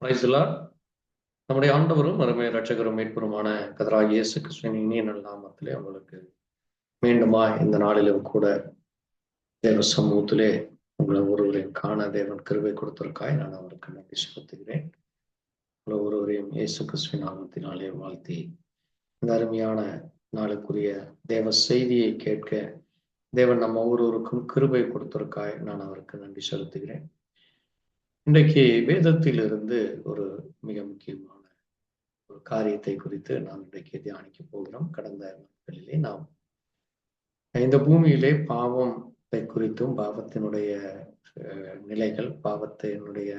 Praise the Lord. நம்முடைய ஆண்டவரும் அருமை இரட்சகரும் மீட்பருமான கர்த்தராகிய இயேசு கிறிஸ்துவின் இனிய நல்ல நாமத்திலே உங்களுக்கு மீண்டுமாய் இந்த நாளிலும் கூட தேவ சமூகத்திலே உங்களை ஒருவரையும் காண தேவன் கிருபை கொடுத்திருக்காய் நான் அவருக்கு நன்றி செலுத்துகிறேன். உங்களை ஒருவரையும் இயேசு கிறிஸ்துவின் நாமத்தினாலே வாழ்த்தி இந்த அருமையான நாளுக்குரிய தேவ செய்தியை கேட்க தேவன் நம்ம ஒவ்வொருவருக்கும் கிருபை கொடுத்திருக்காய் நான் அவருக்கு நன்றி செலுத்துகிறேன். இன்றைக்கு வேதத்திலிருந்து ஒரு மிக முக்கியமான ஒரு காரியத்தை குறித்து நாம் இன்றைக்கு தியானிக்க போகிறோம். கடந்த நாட்களிலே நாம் இந்த பூமியிலே பாவத்தை குறித்தும் பாவத்தினுடைய நிலைகள், பாவத்தினுடைய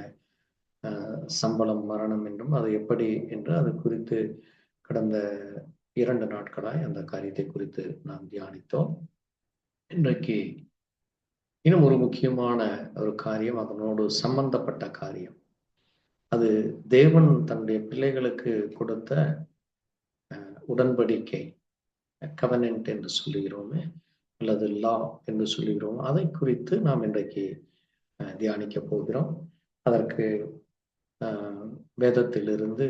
சம்பளம் மரணம் என்றும் அது எப்படி என்று அது குறித்து கடந்த 2 நாட்களாய் அந்த காரியத்தை குறித்து நாம் தியானித்தோம். இன்றைக்கு இன்னும் ஒரு முக்கியமான ஒரு காரியம், அதனோடு சம்பந்தப்பட்ட காரியம். அது தேவன் தன்னுடைய பிள்ளைகளுக்கு கொடுத்த உடன்படிக்கை, கவனன்ட் என்று சொல்லுகிறோமே அல்லது லா என்று சொல்லுகிறோம். அதை குறித்து நாம் இன்றைக்கு தியானிக்க போகிறோம். அதற்கு வேதத்திலிருந்து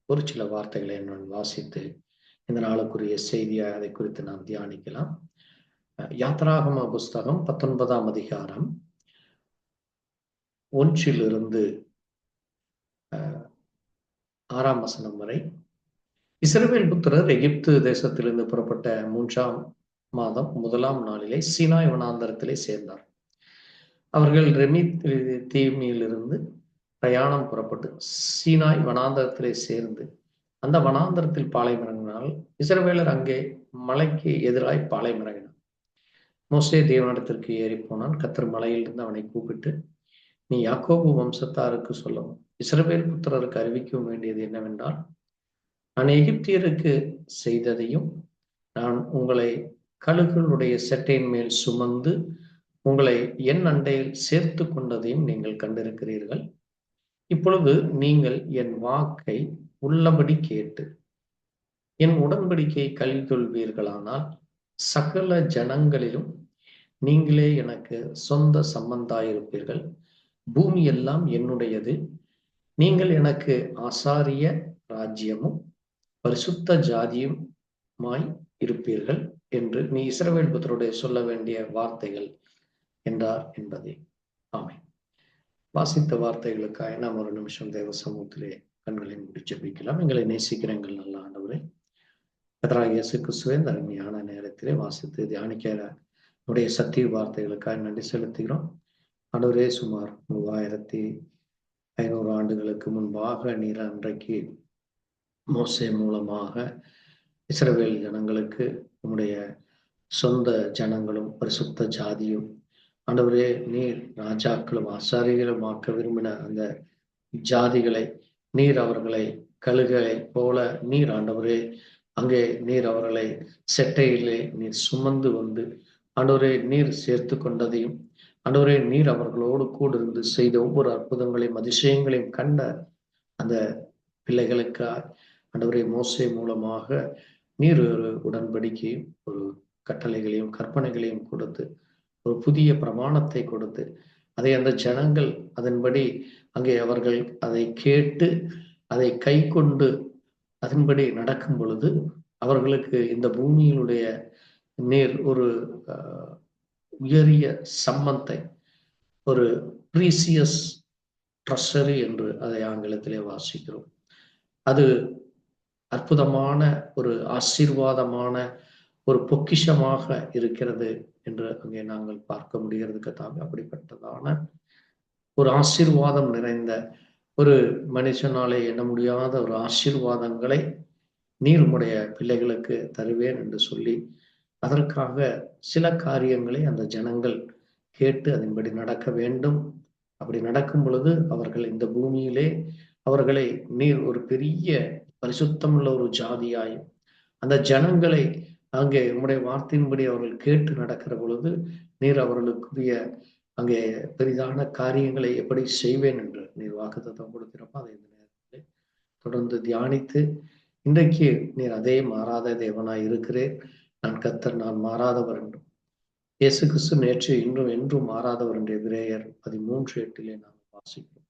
ஒரு சில வார்த்தைகளை நான் வாசித்து இந்த நாளுக்குரிய செய்தியை அதை குறித்து நாம் தியானிக்கலாம். யாத்ராகம புஸ்தகம் 19ஆம் அதிகாரம் 1 6 வசனம் வரை. இஸ்ரவேல் புத்திரர் எகிப்து தேசத்திலிருந்து புறப்பட்ட 3ஆம் மாதம் 1ஆம் நாளிலே சீனாய் வனாந்தரத்திலே சேர்ந்தார். அவர்கள் ரெமித்தீமிலிருந்து பிரயாணம் புறப்பட்டு சீனாய் வனாந்தரத்திலே சேர்ந்து அந்த வனாந்தரத்தில் பாளையமிறங்கினால் இஸ்ரவேலர் அங்கே மலைக்கு எதிராய் பாளையமிறங்கினார். மோசே தேவனிடத்திற்கு ஏறி போனான். கர்த்தர் மலையிலிருந்து அவனை கூப்பிட்டு, நீ யாக்கோபு வம்சத்தாருக்கு சொல்லவும் இஸ்ரவேல் புத்திரருக்கு அறிவிக்க வேண்டியது என்னவென்றால், நான் எகிப்தியருக்கு செய்ததையும் நான் உங்களை கழுகுகளுடைய செட்டையின் மேல் சுமந்து உங்களை என் அண்டையில் சேர்த்து கொண்டதையும் நீங்கள் கண்டிருக்கிறீர்கள். இப்பொழுது நீங்கள் என் வாக்கை உள்ளபடி கேட்டு என் உடன்படிக்கையை கைக்கொள்வீர்களானால் சகல ஜனங்களிலும் நீங்களே எனக்கு சொந்த சம்பந்தாயிருப்பீர்கள். பூமி எல்லாம் என்னுடையது. நீங்கள் எனக்கு ஆசாரிய ராஜ்யமும் பரிசுத்த ஜாதியுமாய் இருப்பீர்கள் என்று நீ இஸ்ரவேல் புத்திரருடைய சொல்ல வேண்டிய வார்த்தைகள் என்றார் என்பதே. ஆமென். வாசித்த வார்த்தைகளுக்காக நாம் ஒரு நிமிஷம் தேவ சமூகத்திலே கண்களை மூடி ஜெபிக்கலாம். எங்களை நேசிக்கிற எங்கள் நல்ல ஆண்டவரே, கர்த்தராகிய இயேசு கிறிஸ்துவே, இந்த அருமையான நேரத்திலே வாசித்து தியானிக்கிற உடைய சத்திய வார்த்தைகளுக்காக நன்றி செலுத்துகிறோம். ஆண்டவரே, சுமார் 3500 ஆண்டுகளுக்கு முன்பாக நீர் அன்றைக்கு மோசே மூலமாக இஸ்ரவேல் ஜனங்களுக்கு உம்முடைய சொந்த ஜனங்களும் பரிசுத்த ஜாதியும் ஆண்டவரே நீர் ராஜாக்களும் ஆசாரிகளும் ஆக்க விரும்பின அந்த ஜாதிகளை நீர் அவர்களை கழுகளை போல நீர் ஆண்டவரே அங்கே நீர் அவர்களை செட்டையிலே நீர் சுமந்து வந்து ஆண்டவரே நீர் சேர்த்து கொண்டதையும் ஆண்டவரே நீர் அவர்களோடு கூட இருந்து செய்த ஒவ்வொரு அற்புதங்களையும் அதிசயங்களையும் கண்ட அந்த பிள்ளைகளுக்கு ஆண்டவரே மோசே மூலமாக நீர் ஒரு உடன்படிக்கையும் ஒரு கட்டளைகளையும் கற்பனைகளையும் கொடுத்து ஒரு புதிய பிரமாணத்தை கொடுத்து அதை அந்த ஜனங்கள் அதன்படி அங்கே அவர்கள் அதை கேட்டு அதை கை கொண்டு அதன்படி நடக்கும் பொழுது அவர்களுக்கு இந்த பூமியினுடைய நீர் ஒரு உயரிய சம்பத்தை, ஒரு ப்ரீசியஸ் ட்ரெஷரி என்று அதை ஆங்கிலத்திலே வாசிக்கிறோம். அது அற்புதமான ஒரு ஆசீர்வாதமான ஒரு பொக்கிஷமாக இருக்கிறது என்று அங்கே நாங்கள் பார்க்க முடிகிறது. கர்த்தாவே, அப்படிப்பட்டதான ஒரு ஆசீர்வாதம் நிறைந்த ஒரு மனுஷனாலே எண்ண முடியாத ஒரு ஆசீர்வாதங்களை நீர் உம்முடைய பிள்ளைகளுக்கு தருவேன் என்று சொல்லி அதற்காக சில காரியங்களை அந்த ஜனங்கள் கேட்டு அதன்படி நடக்க வேண்டும். அப்படி நடக்கும் பொழுது அவர்கள் இந்த பூமியிலே அவர்களை நீர் ஒரு பெரிய பரிசுத்தமுள்ள ஒரு ஜாதியாய் அந்த ஜனங்களை அங்கே உம்முடைய வார்த்தையின்படி அவர்கள் கேட்டு நடக்கிற பொழுது நீர் அவர்களுக்குரிய அங்கே பெரிதான காரியங்களை எப்படி செய்வேன் என்று நீர் வாக்குத்தத்தம் கொடுக்கிறப்ப அதை இந்த நேரத்தில் தொடர்ந்து தியானித்து இன்றைக்கு நீர் அதே மாறாத தேவனாய் இருக்கிறேன், நான் கர்த்தர், நான் மாறாதவர் என்றும் இயேசு கிறிஸ்து நேற்று இன்றும் என்றும் மாறாதவர் என்று எபிரேயர் 13:8 நாம் வாசிக்கிறோம்.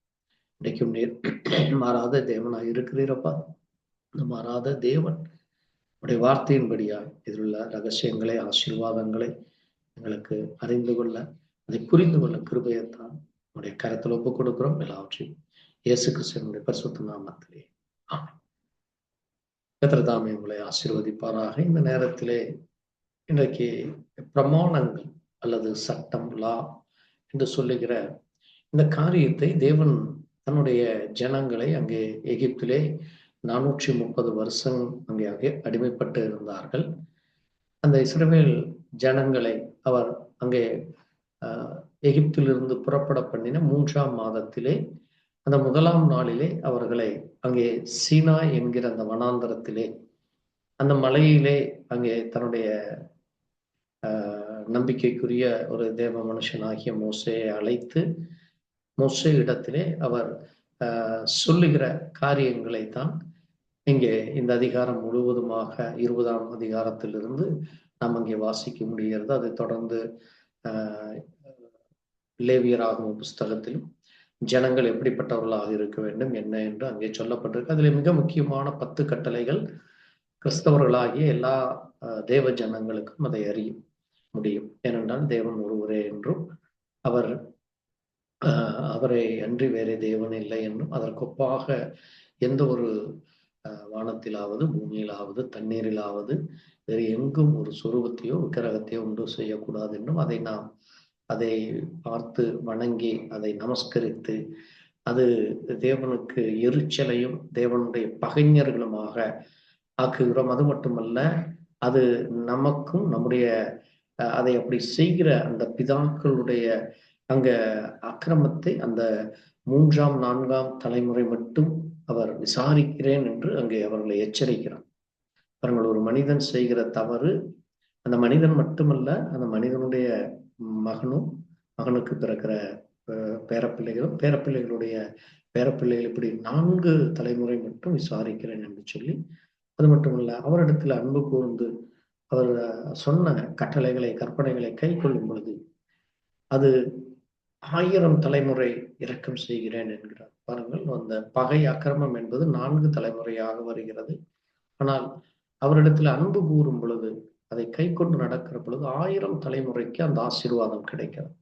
இன்றைக்கும் நீர் மாறாத தேவனாய் இருக்கிறீரப்பா. இந்த மாறாத தேவன் உடைய வார்த்தையின்படியாய் இதிலுள்ள ரகசியங்களை, ஆசீர்வாதங்களை எங்களுக்கு அறிந்து கொள்ள, அதை புரிந்து கொள்ள கிருபையத்தான் உடைய கரத்தில் ஒப்புக் கொடுக்கிறோம். எல்லாவற்றையும் இயேசு கிறிஸ்துவினுடைய பரிசுத்த நாமத்திலே ஆமென். கர்த்தர் தாமே உங்களை ஆசீர்வதிப்பாராக. இந்த நேரத்திலே இன்றைக்கு பிரமாணங்கள் அல்லது சட்டம், லா என்று சொல்லுகிற இந்த காரியத்தை தேவன் தன்னுடைய ஜனங்களை அங்கே எகிப்திலே 430 வருஷம் அங்கே அடிமைப்பட்டு இருந்தார்கள். அந்த இஸ்ரவேல் ஜனங்களை அவர் அங்கே எகிப்திலிருந்து புறப்பட பண்ணின 3ஆம் மாதத்திலே அந்த 1ஆம் நாளிலே அவர்களை அங்கே சீனா என்கிற அந்த வனாந்தரத்திலே அந்த மலையிலே அங்கே தன்னுடைய நம்பிக்கைக்குரிய ஒரு தேவ மனுஷனாகிய மோசேயை அழைத்து மோசே இடத்திலே அவர் சொல்லுகிற காரியங்களை தான் இங்கே இந்த அதிகாரம் முழுவதுமாக 20ஆம் அதிகாரத்திலிருந்து நாம் அங்கே வாசிக்க முடிகிறது. அதை தொடர்ந்து லேவியராகும் புஸ்தகத்திலும் ஜனங்கள் எப்படிப்பட்டவர்களாக இருக்க வேண்டும் என்ன என்று அங்கே சொல்லப்பட்டிருக்கு. அதில் மிக முக்கியமான 10 கட்டளைகள் கிறிஸ்தவர்களாகிய எல்லா தேவ ஜனங்களுக்கும் அதை அறிய முடியும். ஏனென்றால் தேவன் ஒருவரே என்றும் அவரை அன்றி வேறே தேவன் இல்லை என்றும் அதற்கொப்பாக எந்த ஒரு வானத்திலாவது பூமியிலாவது தண்ணீரிலாவது வேறு எங்கும் ஒரு சொரூபத்தையோ விக்கிரகத்தையோ உண்டு செய்யக்கூடாது என்றும் அதை பார்த்து வணங்கி அதை நமஸ்கரித்து அது தேவனுக்கு எரிச்சலையும் தேவனுடைய பகைஞர்களுமாக ஆக்குகிறோம். அது மட்டுமல்ல, அது நமக்கும் நம்முடைய அதை அப்படி செய்கிற அந்த பிதாக்களுடைய அங்க அக்கிரமத்தை அந்த 3ஆம் 4ஆம் தலைமுறை மட்டும் அவர் விசாரிக்கிறேன் என்று அங்கே அவர்களை எச்சரிக்கிறார். அவர்கள் ஒரு மனிதன் செய்கிற தவறு அந்த மனிதன் மட்டுமல்ல, அந்த மனிதனுடைய மகனுக்கு பிறக்கிற பேரப்பிள்ளைகளுடைய பேரப்பிள்ளைகள் இப்படி 4 தலைமுறை மட்டும் விசாரிக்கிறேன் என்று சொல்லி, அது மட்டுமல்ல அவரிடத்துல அன்பு கூர்ந்து அவர் சொன்ன கட்டளைகளை கற்பனைகளை கை கொள்ளும் பொழுது அது 1000 தலைமுறை இரக்கம் செய்கிறேன் என்கிறார். பாருங்கள், அந்த பகை அக்கிரமம் என்பது 4 தலைமுறையாக வருகிறது. ஆனால் அவரிடத்துல அன்பு கூறும் பொழுது அதை கை கொண்டு நடக்கிற பொழுது 1000 தலைமுறைக்கு அந்த ஆசீர்வாதம் கிடைக்கிறது.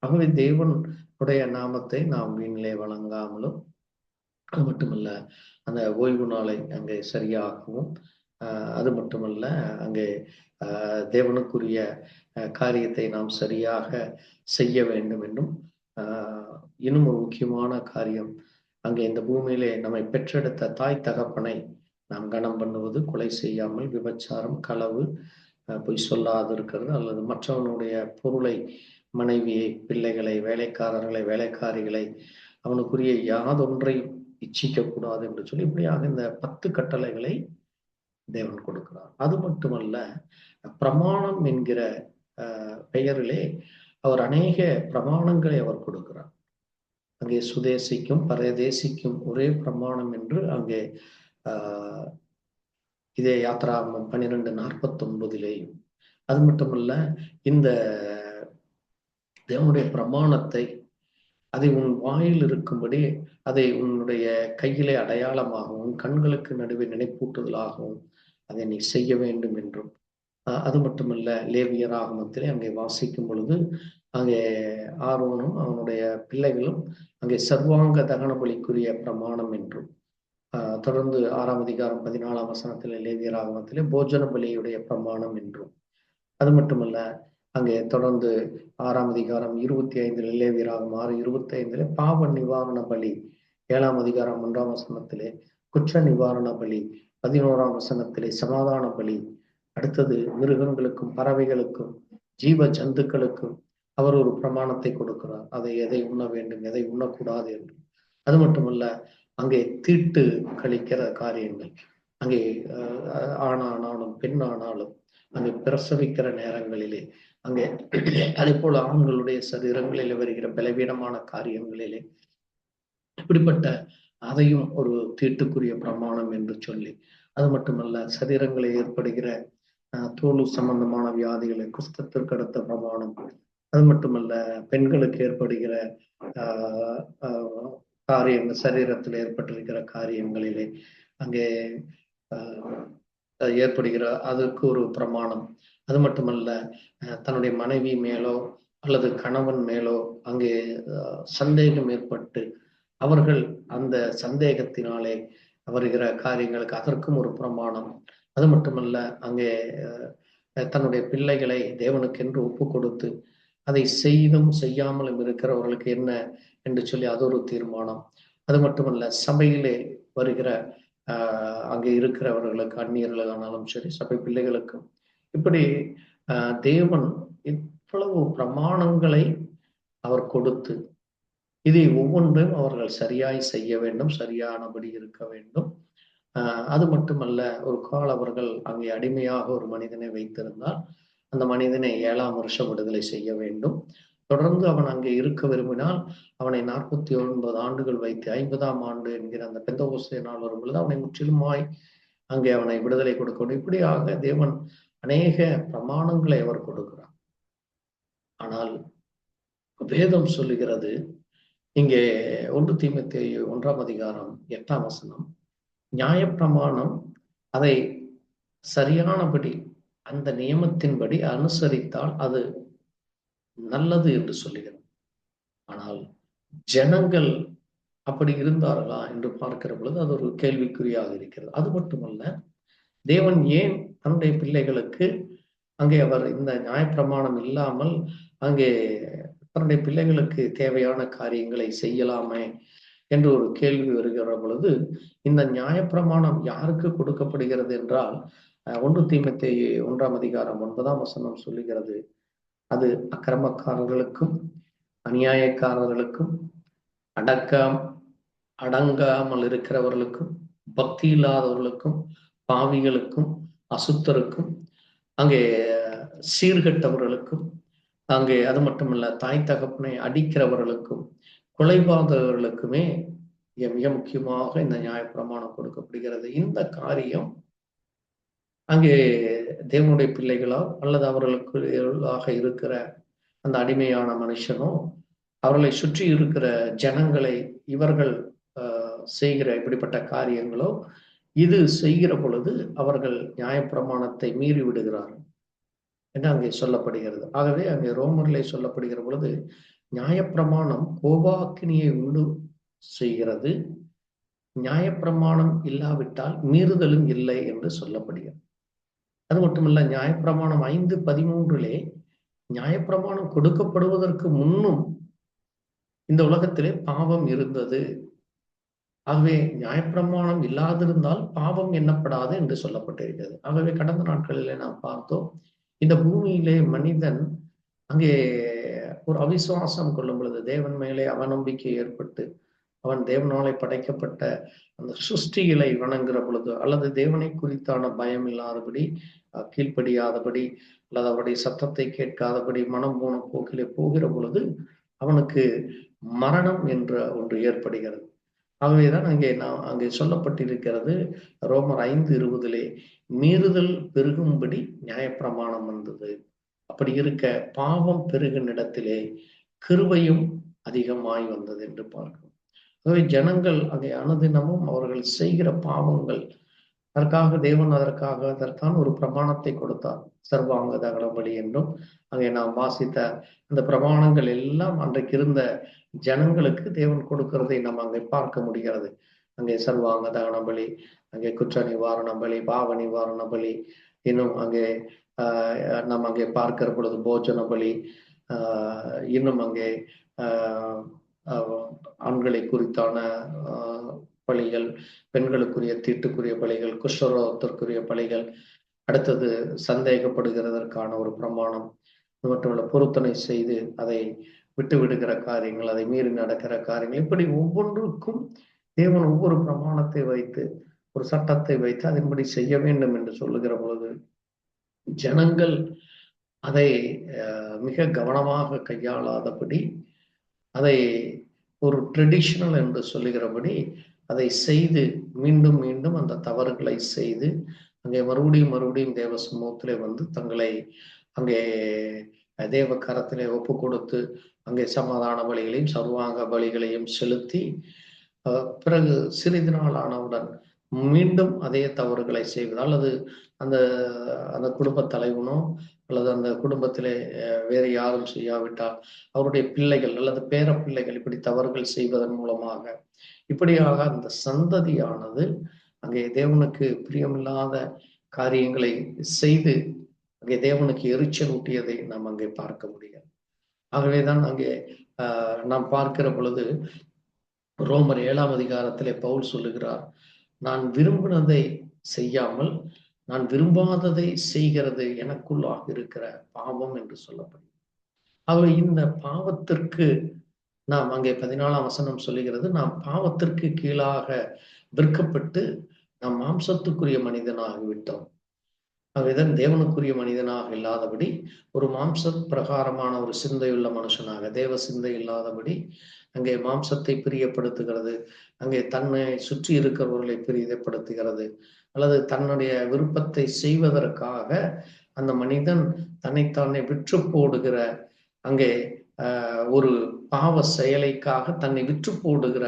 ஆகவே தேவனுடைய நாமத்தை நாம் வீணிலே வழங்காமலும், அது மட்டுமல்ல அந்த ஓய்வு நாளை அங்கே சரியாகவும், அது மட்டுமல்ல அங்கே தேவனுக்குரிய காரியத்தை நாம் சரியாக செய்ய வேண்டும் என்றும், இன்னும் ஒரு முக்கியமான காரியம், அங்கே இந்த பூமியிலே நம்மை பெற்றெடுத்த தாய் தகப்பனை நாம் கனம் பண்ணுவது, கொலை செய்யாமல், விபச்சாரம், களவு, பொய் சொல்லாது இருக்கிறது, அல்லது மற்றவனுடைய பொருளை, மனைவியை, பிள்ளைகளை, வேலைக்காரர்களை, வேலைக்காரிகளை, அவனுக்குரிய யாதொன்றையும் இச்சிக்க கூடாது என்று சொல்லி இப்படியாக இந்த 10 கட்டளைகளை தேவன் கொடுக்கிறார். அது மட்டுமல்ல, பிரமாணம் என்கிற பெயரிலே அவர் அநேக பிரமாணங்களை அவர் கொடுக்கிறார். அங்கே சுதேசிக்கும் பரதேசிக்கும் ஒரே பிரமாணம் என்று அங்கே இதே யாத்ராகமம் 12:49 அது மட்டுமல்ல, இந்த தேவனுடைய பிரமாணத்தை அதை உன் வாயில் இருக்கும்படி அதை உன்னுடைய கையிலே அடையாளமாகவும் கண்களுக்கு நடுவே நினைப்பூட்டுதலாகவும் அதை நீ செய்ய வேண்டும் என்றும், அது மட்டுமல்ல லேவியராகமத்திலே அங்கே வாசிக்கும் பொழுது அங்கே ஆரோனும் அவனுடைய பிள்ளைகளும் அங்கே சர்வாங்க தகன பலிக்குரிய பிரமாணம் என்றும், தொடர்ந்து 6ஆம் அதிகாரம் 14ஆம் வசனத்திலே லேவியராகமத்திலே போஜன பலியுடைய பிரமாணம் என்றும், அது மட்டுமல்ல அங்கே தொடர்ந்து 6ஆம் அதிகாரம் 25 லேவியராகமம் 6:25 பாவ நிவாரண பலி, 7ஆம் அதிகாரம் 1ஆம் வசனத்திலே குற்ற நிவாரண பலி, 11ஆம் வசனத்திலே சமாதான பலி, அடுத்தது மிருகங்களுக்கும் பறவைகளுக்கும் ஜீவ ஜந்துக்களுக்கும் அவர் ஒரு பிரமாணத்தை கொடுக்கிறார். அதை எதை உண்ண வேண்டும், எதை உண்ணக்கூடாது என்று. அது மட்டுமல்ல, அங்கே தீட்டு கழிக்கிற காரியங்கள், அங்கே ஆணானாலும் பெண்ணானாலும் அங்கே பிரசவிக்கிற நேரங்களிலே, அங்கே அதே போல ஆண்களுடைய சரீரங்களிலே வருகிற பலவீனமான காரியங்களிலே இப்படிப்பட்ட அதையும் ஒரு தீட்டுக்குரிய பிரமாணம் என்று சொல்லி, அது மட்டுமல்ல சரீரங்களில் ஏற்படுகிற தோல் சம்பந்தமான வியாதிகளை குஸ்தத்திற்கு அடுத்த பிரமாணம், அது மட்டுமல்ல பெண்களுக்கு ஏற்படுகிற காரியங்கள் சரீரத்தில் ஏற்பட்டிருக்கிற காரியங்களிலே அங்கே ஏற்படுகிற அதுக்கு ஒரு பிரமாணம். அது மட்டுமல்ல, தன்னுடைய மனைவி மேலோ அல்லது கணவன் மேலோ அங்கே சந்தேகம் ஏற்பட்டு அவர்கள் அந்த சந்தேகத்தினாலே வருகிற காரியங்களுக்கு அதற்கும் ஒரு பிரமாணம். அது மட்டுமல்ல, அங்கே தன்னுடைய பிள்ளைகளை தேவனுக்கென்று ஒப்பு கொடுத்து அதை செய்தும் செய்யாமலும் இருக்கிறவர்களுக்கு என்ன என்று சொல்லி அது ஒரு தீர்மானம். அது மட்டுமல்ல, சபையிலே வருகிற அங்கே இருக்கிறவர்களுக்கு, அந்நியர்களானாலும் சரி, சபை பிள்ளைகளுக்கும் இப்படி தேவன் இவ்வளவு பிரமாணங்களை அவர் கொடுத்து இதை ஒவ்வொன்றும் அவர்கள் சரியாய் செய்ய வேண்டும், சரியானபடி இருக்க வேண்டும். அது மட்டுமல்ல, ஒரு கால் அவர்கள் அங்கே அடிமையாக ஒரு மனிதனை வைத்திருந்தால் அந்த மனிதனை 7ஆம் வருஷம் விடுதலை செய்ய வேண்டும். தொடர்ந்து அவன் அங்கே இருக்க விரும்பினால் அவனை 49 ஆண்டுகள் வைத்து 50ஆம் ஆண்டு என்கிற அந்த பெந்தகோஸ்தே நாள் வரும் பொழுது அவனை முற்றிலுமாய் அங்கே அவனை விடுதலை கொடுக்க வேண்டும். இப்படியாக தேவன் அநேக பிரமாணங்களை அவர் கொடுக்கிறார். ஆனால் வேதம் சொல்லுகிறது, இங்கே 1 தீமோத்தேயு 1ஆம் அதிகாரம் 8ஆம் வசனம், நியாயப்பிரமாணம் அதை சரியானபடி அந்த நியமத்தின்படி அனுசரித்தால் அது நல்லது என்று சொல்லுகிறது. ஆனால் ஜனங்கள் அப்படி இருந்தார்களா என்று பார்க்கிற பொழுது அது ஒரு கேள்விக்குறியாக இருக்கிறது. அது மட்டுமல்ல, தேவன் ஏன் தன்னுடைய பிள்ளைகளுக்கு அங்கே அவர் இந்த நியாயப்பிரமாணம் இல்லாமல் அங்கே தன்னுடைய பிள்ளைகளுக்கு தேவையான காரியங்களை செய்யலாமே என்று ஒரு கேள்வி வருகிற பொழுது, இந்த நியாயப்பிரமாணம் யாருக்கு கொடுக்கப்படுகிறது என்றால் 1 தீமோத்தேயு 1ஆம் அதிகாரம் 9ஆம் வசனம் சொல்லுகிறது, அது அக்கிரமக்காரர்களுக்கும் அநியாயக்காரர்களுக்கும் அடங்காமல் இருக்கிறவர்களுக்கும் பக்தி இல்லாதவர்களுக்கும் பாவிகளுக்கும் அசுத்தருக்கும் அங்கே சீர்கெட்டவர்களுக்கும் அங்கே அது மட்டுமல்ல தாய் தகப்பனை அடிக்கிறவர்களுக்கும் கொலைபாதகர்களுக்குமே மிக முக்கியமாக இந்த நியாயப்பிரமாணம் கொடுக்கப்படுகிறது. இந்த காரியம் அங்கே தேவனுடைய பிள்ளைகளோ அல்லது அவர்களுக்கு இருக்கிற அந்த அடிமையான மனுஷனோ அவர்களை சுற்றி இருக்கிற ஜனங்களை இவர்கள் செய்கிற இப்படிப்பட்ட காரியங்களோ இது செய்கிற பொழுது அவர்கள் நியாயப்பிரமாணத்தை மீறி விடுகிறார்கள் என்று அங்கே சொல்லப்படுகிறது. ஆகவே அங்கே ரோமரிலே சொல்லப்படுகிற பொழுது நியாயப்பிரமாணம் கோபாக்கினியை உண்டு செய்கிறது, நியாயப்பிரமாணம் இல்லாவிட்டால் மீறுதலும் இல்லை என்று சொல்லப்படுகிறது. அது மட்டுமல்ல, நியாயப்பிரமாணம் 5:13 நியாயப்பிரமாணம் கொடுக்கப்படுவதற்கு முன்னும் இந்த உலகத்திலே பாவம் இருந்தது, ஆகவே நியாயப்பிரமாணம் இல்லாதிருந்தால் பாவம் எண்ணப்படாது என்று சொல்லப்பட்டிருக்கிறது. ஆகவே கடந்த நாட்களிலே நாம் பார்த்தோம், இந்த பூமியிலே மனிதன் அங்கே ஒரு அவிசுவாசம் கொள்ளும் பொழுது தேவன் மேலே அவநம்பிக்கை ஏற்பட்டு அவன் தேவனாலே படைக்கப்பட்ட அந்த சிருஷ்டிகளை வணங்குற பொழுது அல்லது தேவனை குறித்தான பயம் இல்லாதபடி கீழ்ப்படியாதபடி அல்லது அவருடைய சத்தத்தை கேட்காதபடி மனம் போன போக்கிலே போகிற பொழுது அவனுக்கு மரணம் என்ற ஒன்று ஏற்படுகிறது. ஆகவேதான் அங்கே சொல்லப்பட்டிருக்கிறது ரோமர் 5:20 மீறுதல் பெருகும்படி நியாயப்பிரமாணம் வந்தது. அப்படி இருக்க பாவம் பெருகின இடத்திலே கிருபையும் அதிகமாய் வந்தது என்று பார்க்கிறோம். ஆகவே ஜனங்கள் அங்கே அனுதினமும் அவர்கள் செய்கிற பாவங்கள் அதற்காக தேவன் அதற்கான ஒரு பிரமாணத்தை கொடுத்தார், சர்வாங்க தகன பலி என்றும். அங்கே நாம் வாசித்த அந்த பிரமாணங்கள் எல்லாம் அன்றைக்கு இருந்த ஜனங்களுக்கு தேவன் கொடுக்கிறதை நாம் அங்கே பார்க்க முடிகிறது. அங்கே சர்வாங்க தகன பலி, அங்கே குற்ற நிவாரண பலி, பாவ நிவாரண பலி, இன்னும் அங்கே நாம் அங்கே பார்க்கிற பொழுது போஜன பலி, இன்னும் அங்கே ஆண்களை குறித்தான பலிகள், பெண்களுக்குரிய தீட்டுக்குரிய பலிகள், குஷ்டரோகத்திற்குரிய பலிகள், அடுத்தது சந்தேகப்படுகிறதற்கான ஒரு பிரமாணம், அது மட்டுமல்ல பொருத்தனை செய்து அதை விட்டு விடுகிற காரியங்கள், அதை மீறி நடக்கிற காரியங்கள், இப்படி ஒவ்வொன்றுக்கும் தேவன் ஒவ்வொரு பிரமாணத்தை வைத்து ஒரு சட்டத்தை வைத்து அதன்படி செய்ய வேண்டும் என்று சொல்லுகிற பொழுது ஜனங்கள் அதை மிக கவனமாக கையாளாதபடி அதை ஒரு ட்ரெடிஷனல் என்று சொல்லுகிறபடி அதை செய்து மீண்டும் மீண்டும் அந்த தவறுகளை செய்து அங்கே மறுபடியும் தேவ சமூகத்திலே வந்து தங்களை அங்கே தேவ கரத்திலே ஒப்பு கொடுத்து அங்கே சமாதான பலிகளையும் சர்வாங்க பலிகளையும் செலுத்தி பிறகு சிறிது நாள் ஆனவுடன் மீண்டும் அதே தவறுகளை செய்வது, அல்லது அந்த அந்த குடும்ப தலைவனோ அல்லது அந்த குடும்பத்திலே வேறு யாரும் செய்யாவிட்டால் அவருடைய பிள்ளைகள் அல்லது பேர பிள்ளைகள் இப்படி தவறுகள் செய்வதன் மூலமாக இப்படியாக அந்த சந்ததியானது அங்கே தேவனுக்கு பிரியமில்லாத காரியங்களை செய்து அங்கே தேவனுக்கு எரிச்சல் ஊட்டியதை நாம் அங்கே பார்க்க முடியும். ஆகவேதான் அங்கே நாம் பார்க்கிற பொழுது ரோமர் 7ஆம் அதிகாரத்திலே பவுல் சொல்லுகிறார், நான் விரும்பினதை செய்யாமல் நான் விரும்பாததை செய்கிறது எனக்குள்ளாக இருக்கிற பாவம் என்று சொல்லப்படும். ஆகவே இந்த பாவத்திற்கு நாம் அங்கே 14ஆம் வசனம் சொல்லுகிறது, நாம் பாவத்திற்கு கீழாக விற்கப்பட்டு நாம் மாம்சத்துக்குரிய மனிதனாகிவிட்டோம். ஆகவேதான் தேவனுக்குரிய மனிதனாக இல்லாதபடி ஒரு மாம்ச பிரகாரமான ஒரு சிந்தையுள்ள மனுஷனாக, தேவ சிந்தை இல்லாதபடி அங்கே மாம்சத்தை பிரியப்படுத்துகிறது, அங்கே தன்னை சுற்றி இருக்கிறவர்களை பிரியப்படுத்துகிறது, அல்லது தன்னுடைய விருப்பத்தை செய்வதற்காக அந்த மனிதன் தன்னைத்தானே விற்று போடுகிற அங்கே ஒரு பாவ செயலைக்காக தன்னை விற்று போடுகிற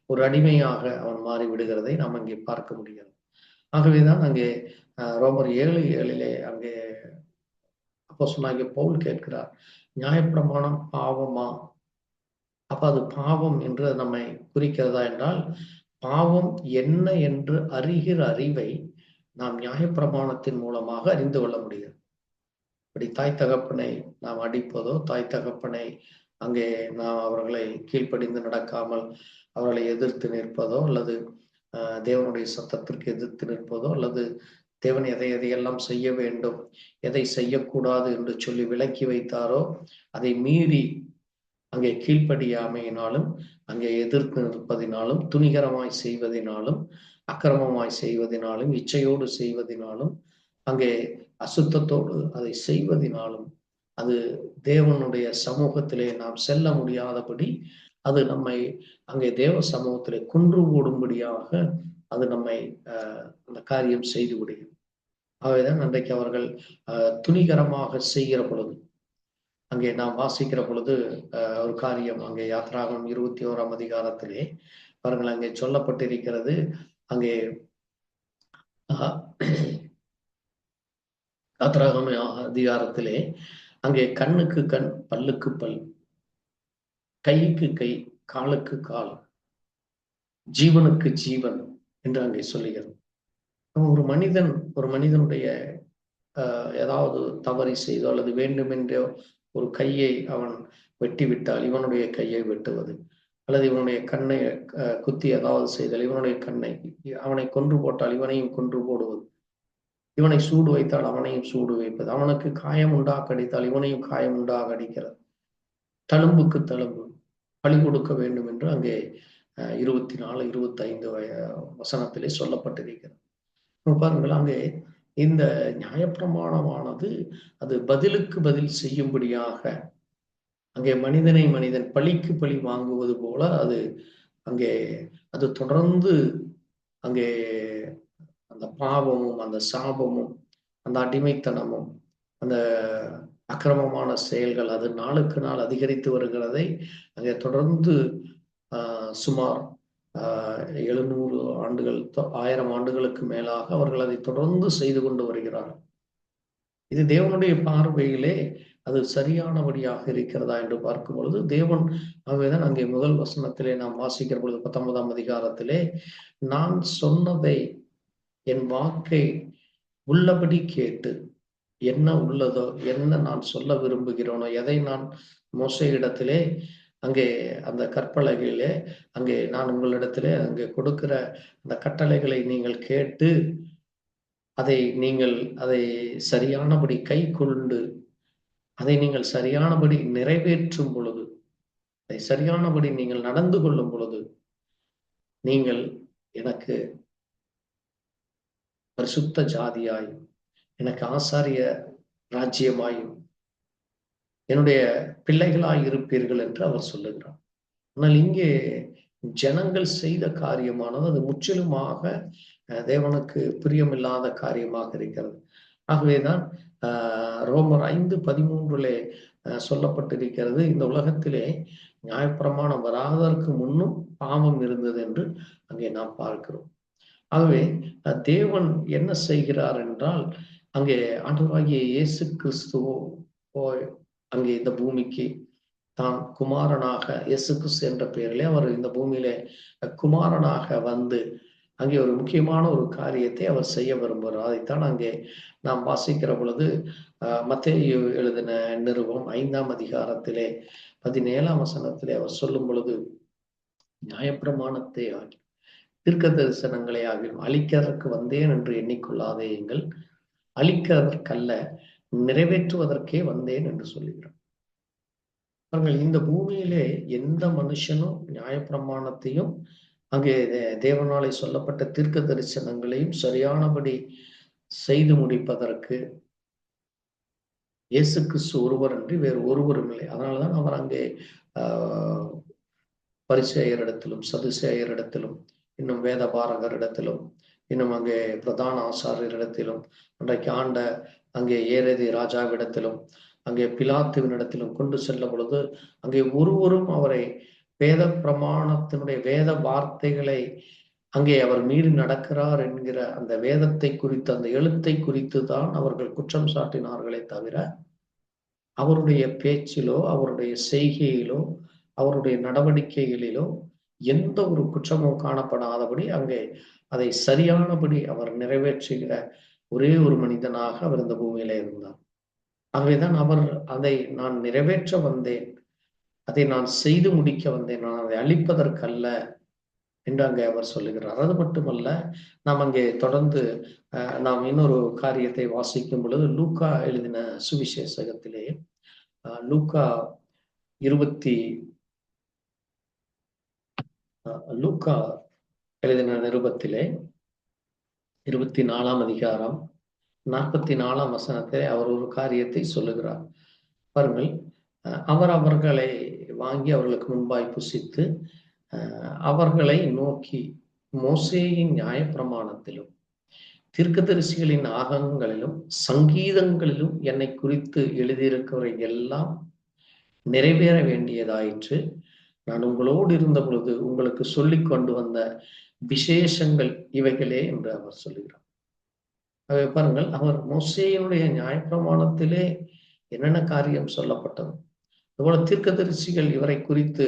ஒரு அடிமையாக அவன் மாறி விடுகிறதை நாம் அங்கே பார்க்க முடிகிறது. ஆகவேதான் அங்கே ரோமர் 7:7 அங்கே அப்போஸ்தலனாகிய பவுல் கேட்கிறார், நியாயப்பிரமாணம் பாவமா? அப்ப அது பாவம் என்று நம்மை குறிக்கிறதா என்றால், பாவம் என்ன என்று அறிகிற அறிவை நாம் நியாயப்பிரமாணத்தின் மூலமாக அறிந்து கொள்ள முடியும். இப்படி தாய் தகப்பனை நாம் அடிப்பதோ, தாய் தகப்பனை அங்கே நாம் அவர்களை கீழ்ப்படிந்து நடக்காமல் அவர்களை எதிர்த்து நிற்பதோ, அல்லது தேவனுடைய சத்தத்திற்கு எதிர்த்து நிற்பதோ, அல்லது தேவன் எதையெல்லாம் செய்ய வேண்டும், எதை செய்யக்கூடாது என்று சொல்லி விலக்கி வைத்தாரோ அதை மீறி அங்கே கீழ்ப்படியாமையினாலும், அங்கே எதிர்த்து நிற்பதினாலும், துணிகரமாய் செய்வதினாலும், அக்கிரமமாய் செய்வதினாலும், இச்சையோடு செய்வதினாலும், அங்கே அசுத்தத்தோடு அதை செய்வதினாலும் அது தேவனுடைய சமூகத்திலே நாம் செல்ல முடியாதபடி அது நம்மை அங்கே தேவ சமூகத்திலே குன்று போடும்படியாக அது நம்மை அந்த காரியம் செய்து விடுகிறது. ஆகவேதான் அன்றைக்கு அவர்கள் துணிகரமாக செய்கிற பொழுது அங்கே நாம் வாசிக்கிற பொழுது ஒரு காரியம் அங்கே யாத்ராகமம் 21ஆம் அதிகாரத்திலே அவர்கள் அங்கே சொல்லப்பட்டிருக்கிறது. அங்கே யாத்ராகம அதிகாரத்திலே அங்கே கண்ணுக்கு கண், பல்லுக்கு பல், கைக்கு கை, காலுக்கு கால், ஜீவனுக்கு ஜீவன் என்று அங்கே சொல்லுகிறது. ஒரு மனிதனுடைய ஏதாவது தவறி செய்தோ அல்லது வேண்டுமென்றோ ஒரு கையை அவன் வெட்டிவிட்டால் இவனுடைய கையை வெட்டுவது, அல்லது இவனுடைய கண்ணை குத்தி ஏதாவது செய்தால் இவனுடைய கண்ணை, அவனை கொன்று போட்டால் இவனையும் கொன்று போடுவது, இவனை சூடு வைத்தால் அவனையும் சூடு வைப்பது, அவனுக்கு காயம் உண்டாக அடித்தால் இவனையும் காயம் உண்டாக அடிக்கிறது, தழும்புக்கு தழும்பு பழி கொடுக்க வேண்டும் என்று அங்கே 24, 25 வசனத்திலே சொல்லப்பட்டிருக்கிறது. பாருங்கள், அங்கே இந்த நியாயப்பிரமாணமானது அது பதிலுக்கு பதில் செய்யும்படியாக அங்கே மனிதன் பழிக்கு பழி வாங்குவது போல அது தொடர்ந்து அங்கே அந்த பாவமும் அந்த சாபமும் அந்த அடிமைத்தனமும் அந்த அக்கிரமமான செயல்கள் அது நாளுக்கு நாள் அதிகரித்து வருகிறதை அங்கே தொடர்ந்து சுமார் 700 ஆண்டுகள் 1000 ஆண்டுகளுக்கு மேலாக அவர்கள் அதை தொடர்ந்து செய்து கொண்டு வருகிறார்கள். இது தேவனுடைய பார்வையிலே அது சரியானபடியாக இருக்கிறதா என்று பார்க்கும் பொழுது தேவன், ஆகவேதான் அங்கே முதல் வசனத்திலே நாம் வாசிக்கிற பொழுது 19ஆம் அதிகாரத்திலே, நான் சொன்னதை என் வாக்கை உள்ளபடி கேட்டு என்ன உள்ளதோ, என்ன நான் சொல்ல விரும்புகிறோனோ, எதை நான் மோசேயிடத்திலே அங்கே அந்த கற்பலகையிலே அங்கே நான் உங்களிடத்திலே அங்கே கொடுக்கிற அந்த கட்டளைகளை நீங்கள் கேட்டு அதை சரியானபடி கை கொண்டு அதை நீங்கள் சரியானபடி நிறைவேற்றும் பொழுது, அதை சரியானபடி நீங்கள் நடந்து கொள்ளும் பொழுது நீங்கள் எனக்கு பரிசுத்த ஜாதியாயும் எனக்கு ஆசாரிய ராஜ்யமாயும் என்னுடைய பிள்ளைகளாய் இருப்பீர்கள் என்று அவர் சொல்லுகிறார். ஆனால் இங்கே ஜனங்கள் செய்த காரியமானது அது முற்றிலுமாக தேவனுக்கு பிரியமில்லாத காரியமாக இருக்கிறது. ஆகவேதான் ரோமர் 5:13 சொல்லப்பட்டிருக்கிறது. இந்த உலகத்திலே நியாயப்பிரமாணம் வராததற்கு முன்னும் பாவம் இருந்தது என்று அங்கே நாம் பார்க்கிறோம். ஆகவே தேவன் என்ன செய்கிறார் என்றால், அங்கே ஆண்டவராகிய இயேசு கிறிஸ்துவோ அங்கே இந்த பூமிக்கு தான் குமாரனாக, இயேசு கிறிஸ்து என்ற பெயரிலே அவர் இந்த பூமியிலே குமாரனாக வந்து அங்கே ஒரு முக்கியமான ஒரு காரியத்தை அவர் செய்ய விரும்புகிறார். அதைத்தான் அங்கே நாம் வாசிக்கிற பொழுது மத்தேயு எழுதின நிருபம் 5ஆம் அதிகாரத்திலே 17ஆம் வசனத்திலே அவர் சொல்லும் பொழுது, நியாயப்பிரமாணத்தை ஆகி தீர்க்க தரிசனங்களை ஆகியும் அழிக்கிறதற்கு வந்தேன் என்று எண்ணிக்கொள்ளாதேயுங்கள், அழிக்கிறதற்கல்ல நிறைவேற்றுவதற்கே வந்தேன் என்று சொல்லுகிறார். அவர்கள் இந்த பூமியிலே எந்த மனுஷனும் நியாயப்பிரமாணத்தையும் அங்கே தேவனாலே சொல்லப்பட்ட தீர்க்க தரிசனங்களையும் சரியானபடி செய்து முடிப்பதற்கு இயேசு கிறிஸ்து ஒருவர் அன்றி வேறு ஒருவரும் இல்லை. அதனால்தான் அவர் அங்கே பரிசேயரிடத்திலும் சதுசேயரிடத்திலும் இன்னும் வேத பாரகரிடத்திலும் இன்னும் அங்கே பிரதான ஆசாரியரிடத்திலும் அன்றைக்கு ஆண்ட அங்கே ஏரேதி ராஜாவிடத்திலும் அங்கே பிலாத்துவினிடத்திலும் கொண்டு செல்ல பொழுது அங்கே ஒருவரும் அவரை வேத பிரமாணத்தினுடைய வேத வார்த்தைகளை அங்கே அவர் மீறி நடக்கிறார் என்கிற அந்த வேதத்தை குறித்து, அந்த எழுத்தை குறித்து தான் அவர்கள் குற்றம் சாட்டினார்களே தவிர அவருடைய பேச்சிலோ அவருடைய செய்கையிலோ அவருடைய நடவடிக்கைகளிலோ எந்த ஒரு குற்றமும் காணப்படாதபடி அங்கே அதை சரியானபடி அவர் நிறைவேற்றுகிற ஒரே ஒரு மனிதனாக அவர் இந்த பூமியில இருந்தார். ஆகவேதான் அவர் அதை நான் நிறைவேற்ற வந்தேன், அதை நான் செய்து முடிக்க வந்தேன், நான் அதை அழிப்பதற்கல்ல என்று அங்கே அவர் சொல்லுகிறார். அது மட்டுமல்ல, நாம் அங்கே தொடர்ந்து நாம் இன்னொரு காரியத்தை வாசிக்கும் பொழுது லூக்கா எழுதின சுவிசேஷகத்திலே லூக்கா எழுதின நிருபத்திலே 24ஆம் அதிகாரம் 44ஆம் வசனத்திலே அவர் ஒரு காரியத்தை சொல்லுகிறார். பாருங்கள், அவர் அவர்களை வாங்கி அவர்களுக்கு முன்பாய் புசித்து அவர்களை நோக்கி, மோசேயின் நியாயப்பிரமாணத்திலும் தீர்க்கதரிசிகளின் ஆகமங்களிலும் சங்கீதங்களிலும் என்னை குறித்து எழுதியிருக்கிறவை எல்லாம் நிறைவேற வேண்டியதாயிற்று. நான் உங்களோடு இருந்த பொழுது உங்களுக்கு சொல்லிக் கொண்டு வந்த விசேஷங்கள் இவைகளே என்று அவர் சொல்லுகிறார். பாருங்கள், அவர் மோசேயினுடைய நியாயப்பிரமாணத்திலே என்னென்ன காரியம் சொல்லப்பட்டது, அதுபோல தீர்க்கதரிசிகள் இவரை குறித்து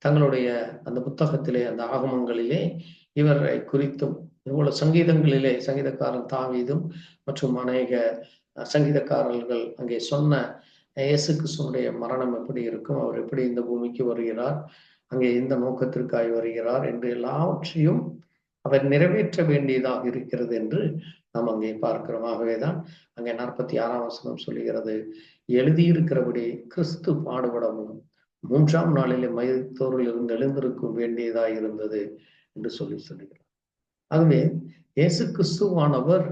தங்களுடைய அந்த புத்தகத்திலே அந்த ஆகமங்களிலே இவரை குறித்தும், இதுபோல சங்கீதங்களிலே சங்கீதக்காரன் தாவீதும் மற்றும் அநேக சங்கீதக்காரர்கள் அங்கே சொன்ன இயேசு கிறிஸ்துவினுடைய மரணம் எப்படி இருக்கும், அவர் எப்படி இந்த பூமிக்கு வருகிறார், அங்கே எந்த நோக்கத்திற்காய் வருகிறார் என்று எல்லாவற்றையும் அவர் நிறைவேற்ற வேண்டியதாக இருக்கிறது என்று நாம் அங்கே பார்க்கிறோம். ஆகவேதான் அங்கே 46ஆம் வசனம் சொல்லுகிறது, எழுதியிருக்கிறபடி கிறிஸ்து பாடுபடவும் 3ஆம் நாளிலே மரித்தோரில் இருந்து எழுந்திருக்கும் வேண்டியதாக இருந்தது என்று சொல்லுகிறார். ஆகவே இயேசு கிறிஸ்துவானவர்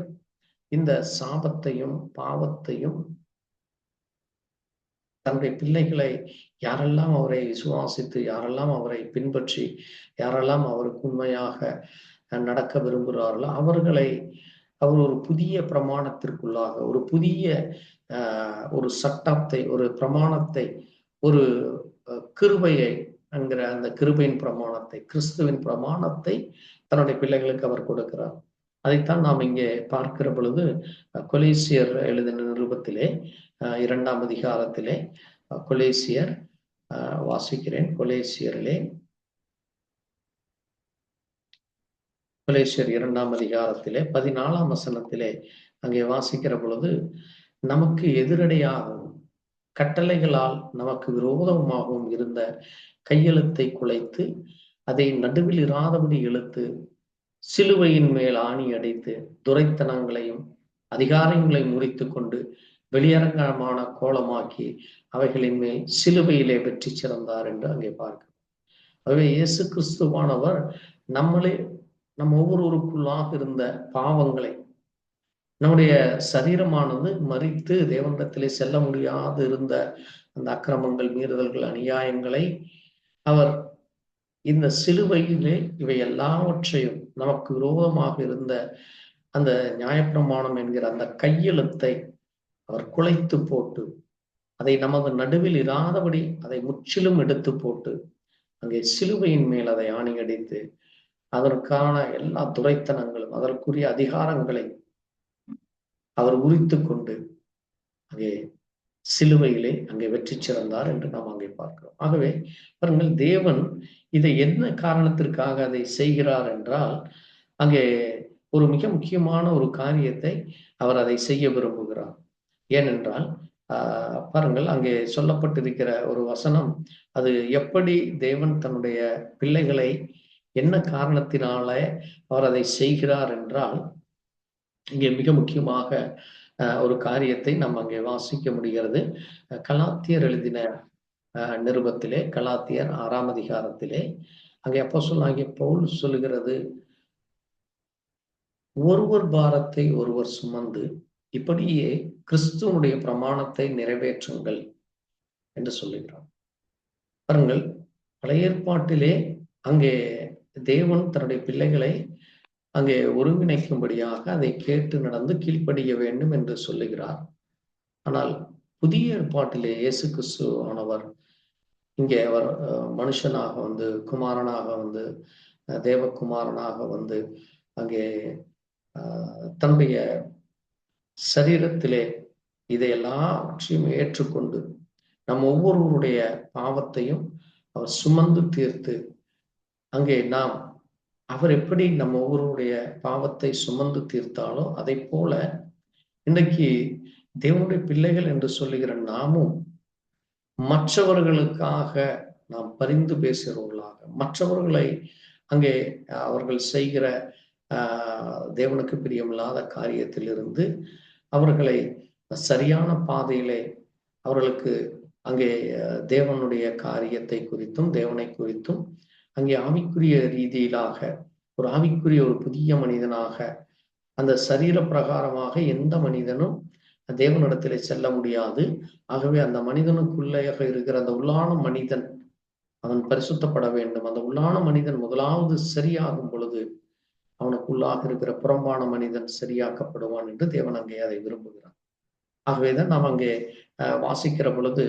இந்த சாபத்தையும் பாவத்தையும் தன்னுடைய பிள்ளைகளை யாரெல்லாம் அவரை விசுவாசித்து, யாரெல்லாம் அவரை பின்பற்றி, யாரெல்லாம் அவருக்கு உண்மையாக நடக்க விரும்புகிறார்களோ அவர்களை அவர் ஒரு புதிய பிரமாணத்திற்குள்ளாக, ஒரு புதிய ஒரு சட்டத்தை, ஒரு பிரமாணத்தை, ஒரு கிருபையை என்கிற அந்த கிருபையின் பிரமாணத்தை, கிறிஸ்துவின் பிரமாணத்தை தன்னுடைய பிள்ளைகளுக்கு அவர் கொடுக்கிறார். அதைத்தான் நாம் இங்கே பார்க்கிற பொழுது கொலேசியர் எழுதின நிருபத்திலே 2ஆம் அதிகாரத்திலே கொலேசியர் வாசிக்கிறேன். கொலேசியர் 2ஆம் அதிகாரத்திலே 14ஆம் வசனத்திலே அங்கே வாசிக்கிற பொழுது, நமக்கு எதிரடையாகவும் கட்டளைகளால் நமக்கு விரோதமாகவும் இருந்த கையெழுத்தை குலைத்து அதை நடுவில் இராதபடி இழுத்து சிலுவையின் மேல் ஆணி அடித்து துரைத்தனங்களையும் அதிகாரங்களையும் முறித்து கொண்டு வெளியரங்கமான கோலமாக்கி அவைகளின் மேல் சிலுவையிலே வெற்றி சிறந்தார் என்று அங்கே பார்க்கிறோம். ஆகவே இயேசு கிறிஸ்துவானவர் நம் ஒவ்வொருவருக்குள்ளாக இருந்த பாவங்களை, நம்முடைய சரீரமானது மரித்து தேவனிடத்திலே செல்ல முடியாது இருந்த அந்த அக்கிரமங்கள், மீறுதல்கள், அநியாயங்களை அவர் இந்த சிலுவையிலே இவை எல்லாவற்றையும் நமக்கு விரோதமாக இருந்த அந்த நியாயப்பிரமாணம் என்கிற அந்த கையெழுத்தை அவர் குலைத்து போட்டு அதை நமது நடுவில் இராதபடி அதை முற்றிலும் எடுத்து போட்டு அங்கே சிலுவையின் மேல் அதை ஆணியடித்து அதற்கான எல்லா துரைத்தனங்களும் அதற்குரிய அதிகாரங்களை அவர் உரித்து கொண்டு அங்கே சிலுவையிலே அங்கே வெற்றி சிறந்தார் என்று நாம் அங்கே பார்க்கிறோம். ஆகவே பாருங்கள், தேவன் இதை என்ன காரணத்திற்காக அதை செய்கிறார் என்றால், அங்கே ஒரு மிக முக்கியமான ஒரு காரியத்தை அவர் அதை செய்ய விரும்புகிறார். ஏனென்றால் பாருங்கள், அங்கே சொல்லப்பட்டிருக்கிற ஒரு வசனம், அது எப்படி தேவன் தன்னுடைய பிள்ளைகளை என்ன காரணத்தினால அவர் அதை செய்கிறார் என்றால், இங்கே மிக முக்கியமாக ஒரு காரியத்தை நாம் அங்கே வாசிக்க முடிகிறது. கலாத்தியர் எழுதின நிருபத்திலே, கலாத்தியர் 6ஆம் அதிகாரத்திலே அங்கே அப்போஸ்தலனாகிய பவுல் சொல்லுகிறது, ஒருவர் பாரத்தை ஒருவர் சுமந்து இப்படியே கிறிஸ்துவனுடைய பிரமாணத்தை நிறைவேற்றுங்கள் என்று சொல்லுகிறார். பாருங்கள், பழைய ஏற்பாட்டிலே அங்கே தேவன் தன்னுடைய பிள்ளைகளை அங்கே ஒருங்கிணைக்கும்படியாக அதை கேட்டு நடந்து கீழ்ப்படிய வேண்டும் என்று சொல்லுகிறார். ஆனால் புதிய ஏற்பாட்டிலே இயேசு கிறிஸ்து ஆனவர் இங்கே அவர் மனுஷனாக வந்து, குமாரனாக வந்து, தேவகுமாரனாக வந்து அங்கே தன்னுடைய சரீரத்திலே இதையெல்லாவற்றையும் ஏற்றுக்கொண்டு நம் ஒவ்வொருவருடைய பாவத்தையும் அவர் சுமந்து தீர்த்து, அங்கே நாம் அவர் எப்படி நம்ம ஒவ்வொருடைய பாவத்தை சுமந்து தீர்த்தாலோ அதை போல இன்றைக்கு தேவனுடைய பிள்ளைகள் என்று சொல்லுகிற நாமும் மற்றவர்களுக்காக நாம் பரிந்து பேசுகிறவர்களாக, மற்றவர்களை அங்கே அவர்கள் செய்கிற தேவனுக்கு பிரியமில்லாத காரியத்திலிருந்து அவர்களை சரியான பாதையிலே அவர்களுக்கு அங்கே தேவனுடைய காரியத்தை குறித்தும் தேவனை குறித்தும் அங்கே ஆவிக்குரிய ரீதியிலாக ஒரு ஆவிக்குரிய ஒரு புதிய மனிதனாக, அந்த சரீர பிரகாரமாக எந்த மனிதனும் தேவனிடத்திலே செல்ல முடியாது. ஆகவே அந்த மனிதனுக்குள்ளே இருக்கிற அந்த உள்ளான மனிதன் அவன் பரிசுத்தப்பட வேண்டும். அந்த உள்ளான மனிதன் முதலாவது சரியாகும் பொழுது அவனுக்குள்ளாக இருக்கிற புறம்பான மனிதன் சரியாக்கப்படுவான் என்று தேவன் அங்கே அதை விரும்புகிறான். ஆகவேதான் நாம் அங்கே வாசிக்கிற பொழுது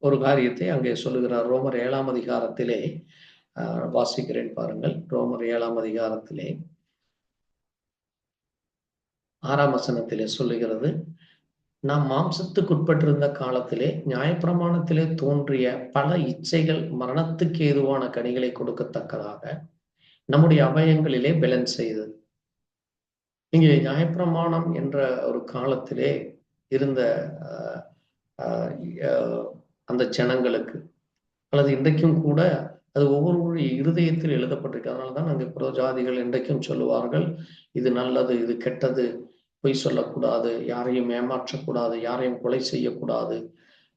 ஒரு காரியத்தை அங்கே சொல்லுகிறார். ரோமர் 7ஆம் அதிகாரத்திலே வாசிக்கிறேன் பாருங்கள். ரோமர் 7ஆம் அதிகாரத்திலே 6ஆம் வசனத்திலே சொல்லுகிறது, நாம் மாம்சத்துக்குட்பட்டிருந்த காலத்திலே நியாயப்பிரமாணத்திலே தோன்றிய பல இச்சைகள் மரணத்துக்கு ஏதுவான கனிகளை கொடுக்கத்தக்கதாக நம்முடைய அவயங்களிலே பலன் செய்தது. இங்கே நியாயப்பிரமாணம் என்ற ஒரு காலத்திலே இருந்த அந்த ஜனங்களுக்கு, அல்லது இன்றைக்கும் கூட அது ஒவ்வொருவருடைய இருதயத்தில் எழுதப்பட்டிருக்கு. அதனால்தான் அங்கே புறஜாதிகள் இன்றைக்கும் சொல்லுவார்கள், இது நல்லது, இது கெட்டது, பொய் சொல்லக்கூடாது, யாரையும் ஏமாற்றக்கூடாது, யாரையும் கொலை செய்யக்கூடாது,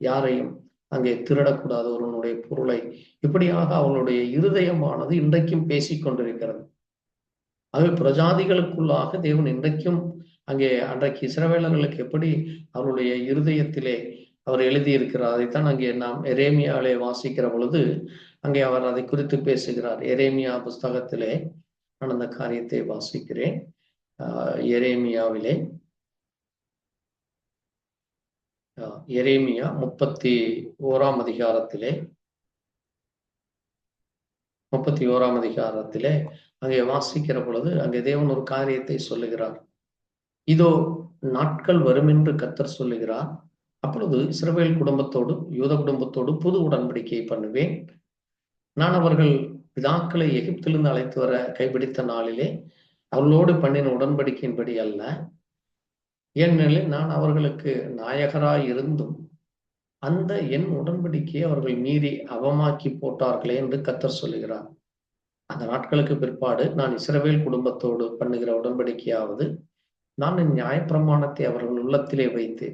யாரையும் அங்கே திருடக்கூடாது ஒருவனுடைய பொருளை. இப்படியாக அவனுடைய இருதயமானது இன்றைக்கும் பேசிக்கொண்டிருக்கிறது. ஆகவே பிரஜாதிகளுக்குள்ளாக தேவன் இன்றைக்கும் அங்கே அன்றைக்கு இஸ்ரவேலர்களுக்கு எப்படி அவருடைய இருதயத்திலே அவர் எழுதியிருக்கிறார், அதைத்தான் அங்கே நாம் எரேமியாவிலே வாசிக்கிற பொழுது அங்கே அவர் அதை குறித்து பேசுகிறார். எரேமியா புஸ்தகத்திலே நான் அந்த காரியத்தை வாசிக்கிறேன். எரேமியாவிலே எரேமியா 31ஆம் அதிகாரத்திலே 31ஆம் அதிகாரத்திலே அங்கே வாசிக்கிற பொழுது அங்கே தேவன் ஒரு காரியத்தை சொல்லுகிறார். இதோ நாட்கள் வரும் என்று கர்த்தர் சொல்லுகிறார், அப்பொழுது இஸ்ரவேல் குடும்பத்தோடு யூத குடும்பத்தோடு புது உடன்படிக்கையை பண்ணுவேன். நான் அவர்கள் பிதாக்களை எகிப்திலிருந்து அழைத்து வர கைப்பிடித்த நாளிலே அவர்களோடு பண்ணின உடன்படிக்கையின்படி அல்ல, ஏனெனில் நான் அவர்களுக்கு நாயகராய் இருந்தும் அந்த என் உடன்படிக்கையை அவர்கள் மீறி அவமாக்கி போட்டார்களே என்று கர்த்தர் சொல்லுகிறார். அந்த நாட்களுக்கு பிற்பாடு நான் இஸ்ரவேல் குடும்பத்தோடு பண்ணுகிற உடன்படிக்கையாவது, நான் என் நியாயப்பிரமாணத்தை அவர்கள் உள்ளத்திலே வைத்து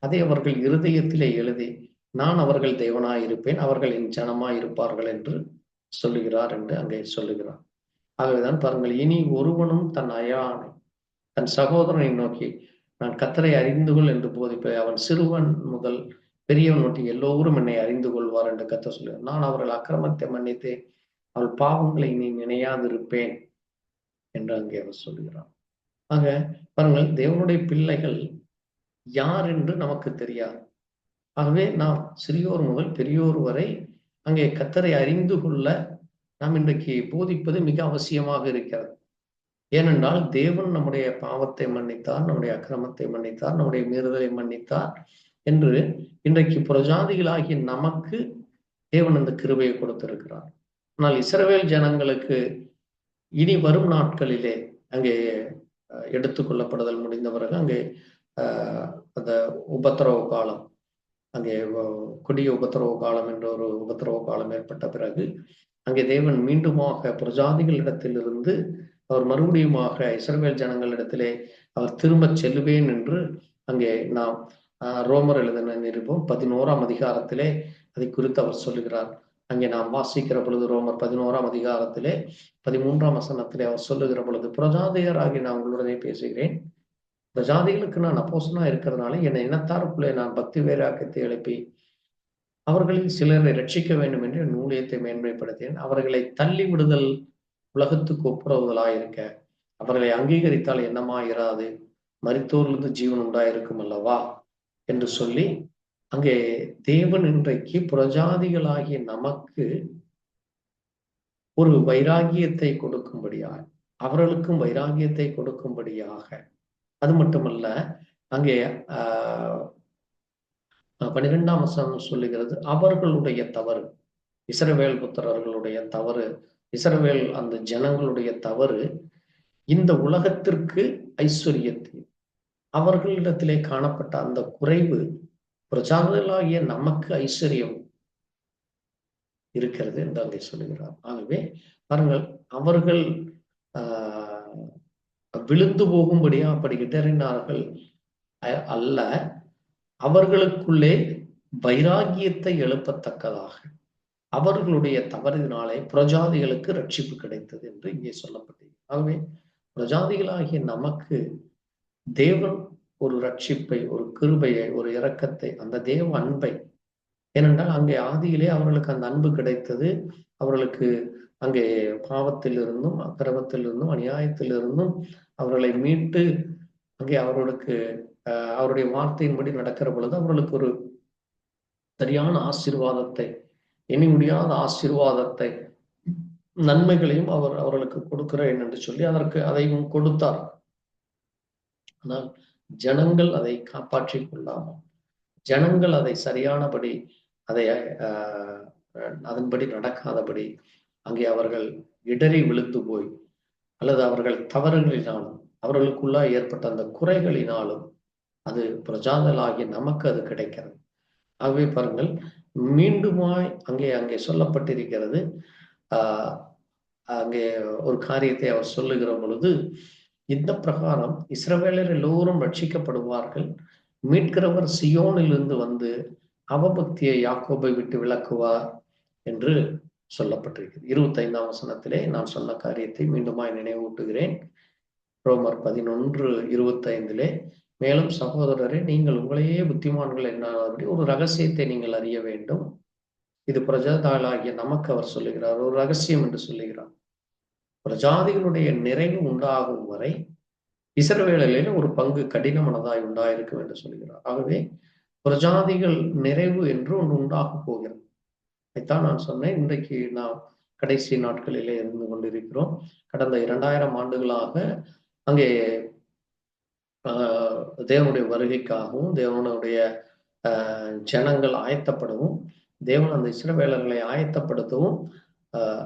அதை அவர்கள் இருதயத்திலே எழுதி நான் அவர்கள் தேவனாயிருப்பேன், அவர்கள் என் ஜனமாய் இருப்பார்கள் என்று சொல்லுகிறார் என்று அங்கே சொல்லுகிறார். ஆகவேதான் பாருங்கள், இனி ஒருவனும் தன் அயானை தன் சகோதரனை நோக்கி நான் கர்த்தரை அறிந்து கொள் என்று போதிப்பேன், அவன் சிறுவன் முதல் பெரியவன் நோக்கி எல்லோரும் என்னை அறிந்து கொள்வார் என்று கர்த்தர் சொல்லுகிறார். நான் அவர்கள் அக்கிரமத்தை மன்னித்து அவள் பாவங்களை நீ நினையாதிருப்பேன் என்று அங்கே அவர் சொல்லுகிறார். ஆக பாருங்கள், தேவனுடைய பிள்ளைகள் யார் என்று நமக்கு தெரியாது. ஆகவே நாம் சிறியோர் முதல் பெரியோர் வரை அங்கே கர்த்தரை அறிந்து கொள்ள நாம் இன்றைக்கு போதிப்பது மிக அவசியமாக இருக்கிறது. ஏனென்றால் தேவன் நம்முடைய பாவத்தை மன்னித்தார், நம்முடைய அக்கிரமத்தை மன்னித்தார், நம்முடைய மீறுதலை மன்னித்தார் என்று இன்றைக்கு புறஜாதிகளாகிய நமக்கு தேவன் அந்த கிருபையை கொடுத்திருக்கிறார். ஆனால் இஸ்ரவேல் ஜனங்களுக்கு இனி வரும் நாட்களிலே அங்கே எடுத்துக்கொள்ளப்படுதல் முடிந்த பிறகு அங்கே அந்த உபத்திரவ காலம், அங்கே கொடிய உபத்திரவ காலம் என்ற ஒரு உபத்திரவ காலம் ஏற்பட்ட பிறகு அங்கே தேவன் மீண்டுமாக பிரஜாதிகளிடத்திலிருந்து அவர் மறுபடியுமாக இஸ்ரவேல் ஜனங்களிடத்திலே அவர் திரும்ப செல்லுவேன் என்று அங்கே நாம் ரோமர் எழுதின நிருபம் 11ஆம் அதிகாரத்திலே அதை குறித்து அவர் சொல்லுகிறார். அங்கே நாம் வாசிக்கிற பொழுது ரோமர் 11ஆம் அதிகாரத்திலே 13ஆம் வசனத்திலே அவர் சொல்லுகிற பொழுது, பிரஜாதியராகி நான் உங்களுடனே பேசுகிறேன், பிரஜாதிகளுக்கு நான் அப்போஸ்தலனா இருக்கிறதுனால என்னை இனத்தாருக்குள்ளே நான் பக்தி வேறாக்கத்தை எழுப்பி அவர்களில் சிலரை ரட்சிக்க வேண்டும் என்று என் ஊழியத்தை மேன்மைப்படுத்தேன். அவர்களை தள்ளி விடுதல் உலகத்துக்கு ஒப்புரவுதலாயிருக்க அவர்களை அங்கீகரித்தால் என்னமாயிராது, மரித்தோரிலிருந்து ஜீவன் உண்டாயிருக்கும் அல்லவா என்று சொல்லி அங்கே தேவன் இன்றைக்கு புறஜாதிகளாகிய நமக்கு ஒரு வைராகியத்தை கொடுக்கும்படியாக, அவர்களுக்கும் வைராகியத்தை கொடுக்கும்படியாக, அது மட்டுமல்ல அங்கே 12ஆம் வசனம் சொல்லுகிறது, அவர்களுடைய தவறு, இஸ்ரவேல் புத்திரர்களுடைய தவறு, இஸ்ரவேல் அந்த ஜனங்களுடைய தவறு இந்த உலகத்திற்கு ஐஸ்வர்யத்தை, அவர்களிடத்திலே காணப்பட்ட அந்த குறைவு பிரஜாதிகளாகிய நமக்கு ஐஸ்வர்யம் இருக்கிறது என்று அங்கே சொல்லுகிறார். ஆகவே பாருங்கள், அவர்கள் விழுந்து போகும்படியா அப்படி இடறினார்கள் அல்ல, அவர்களுக்குள்ளே வைராகியத்தை எழுப்பத்தக்கதாக அவர்களுடைய தவறினாலே பிரஜாதிகளுக்கு ரட்சிப்பு கிடைத்தது என்று இங்கே சொல்லப்பட்டது. ஆகவே பிரஜாதிகளாகிய நமக்கு தேவன் ஒரு ரட்சிப்பை, ஒரு கிருபையை, ஒரு இரக்கத்தை, அந்த தேவ அன்பை, ஏனென்றால் அங்கே ஆதியிலே அவர்களுக்கு அந்த அன்பு கிடைத்தது. அவர்களுக்கு அங்கே பாவத்திலிருந்தும் அக்கிரமத்திலிருந்தும் அநியாயத்திலிருந்தும் அவர்களை மீட்டு அங்கே அவர்களுக்கு அவருடைய வார்த்தையின்படி நடக்கிற பொழுது அவர்களுக்கு ஒரு சரியான ஆசீர்வாதத்தை, எண்ணி முடியாத ஆசீர்வாதத்தை, நன்மைகளையும் அவர்களுக்கு கொடுக்கிறேன் என்று சொல்லி அதற்கு அதையும் கொடுத்தார். ஆனால் ஜனங்கள் அதை காப்பாற்றிக் கொள்ளாமல், ஜனங்கள் அதை சரியானபடி அதை அதன்படி நடக்காதபடி அங்கே அவர்கள் இடறி விழுந்து போய், அல்லது அவர்கள் தவறுகளினாலும் அவர்களுக்குள்ளா ஏற்பட்ட அந்த குறைகளினாலும் அது பிரஜாதலாகிய நமக்கு அது கிடைக்கிறது. ஆகவே பாருங்கள், மீண்டுமாய் அங்கே சொல்லப்பட்டிருக்கிறது. அங்கே ஒரு காரியத்தை அவர் சொல்லுகிற பொழுது, இந்த பிரகாரம் இஸ்ரவேலர் எல்லோரும் ரட்சிக்கப்படுவார்கள், மீட்கிறவர் சியோனிலிருந்து வந்து அவபக்தியை யாக்கோபை விட்டு விலக்குவார் என்று சொல்லப்பட்டிருக்கிறது. 25ஆம் வசனத்திலே நான் சொன்ன காரியத்தை மீண்டுமாய் நினைவூட்டுகிறேன். ரோமர் 11:25 மேலும் சகோதரரே, நீங்கள் உங்களையே புத்திமான்கள் என்னாதபடி ஒரு ரகசியத்தை நீங்கள் அறிய வேண்டும். இது பிரஜாதிகளாகிய நமக்கு அவர் சொல்லுகிறார், ஒரு ரகசியம் என்று சொல்லுகிறார். பிரஜாதிகளுடைய நிறைவு உண்டாகும் வரை இஸ்ரவேலிலே ஒரு பங்கு கடினமானதாய் உண்டாயிருக்கும் என்று சொல்கிறார். ஆகவே பிரஜாதிகள் நிறைவு என்று ஒன்று உண்டாக போகிறது. அதைத்தான் நான் சொன்னேன். இன்றைக்கு நாம் கடைசி நாட்களிலே இருந்து கொண்டிருக்கிறோம். கடந்த 2000 ஆண்டுகளாக அங்கே தேவனுடைய வருகைக்காகவும் தேவனுடைய ஜனங்கள் ஆயத்தப்படவும், தேவன் அந்த இஸ்ரவேலர்களை ஆயத்தப்படுத்தவும்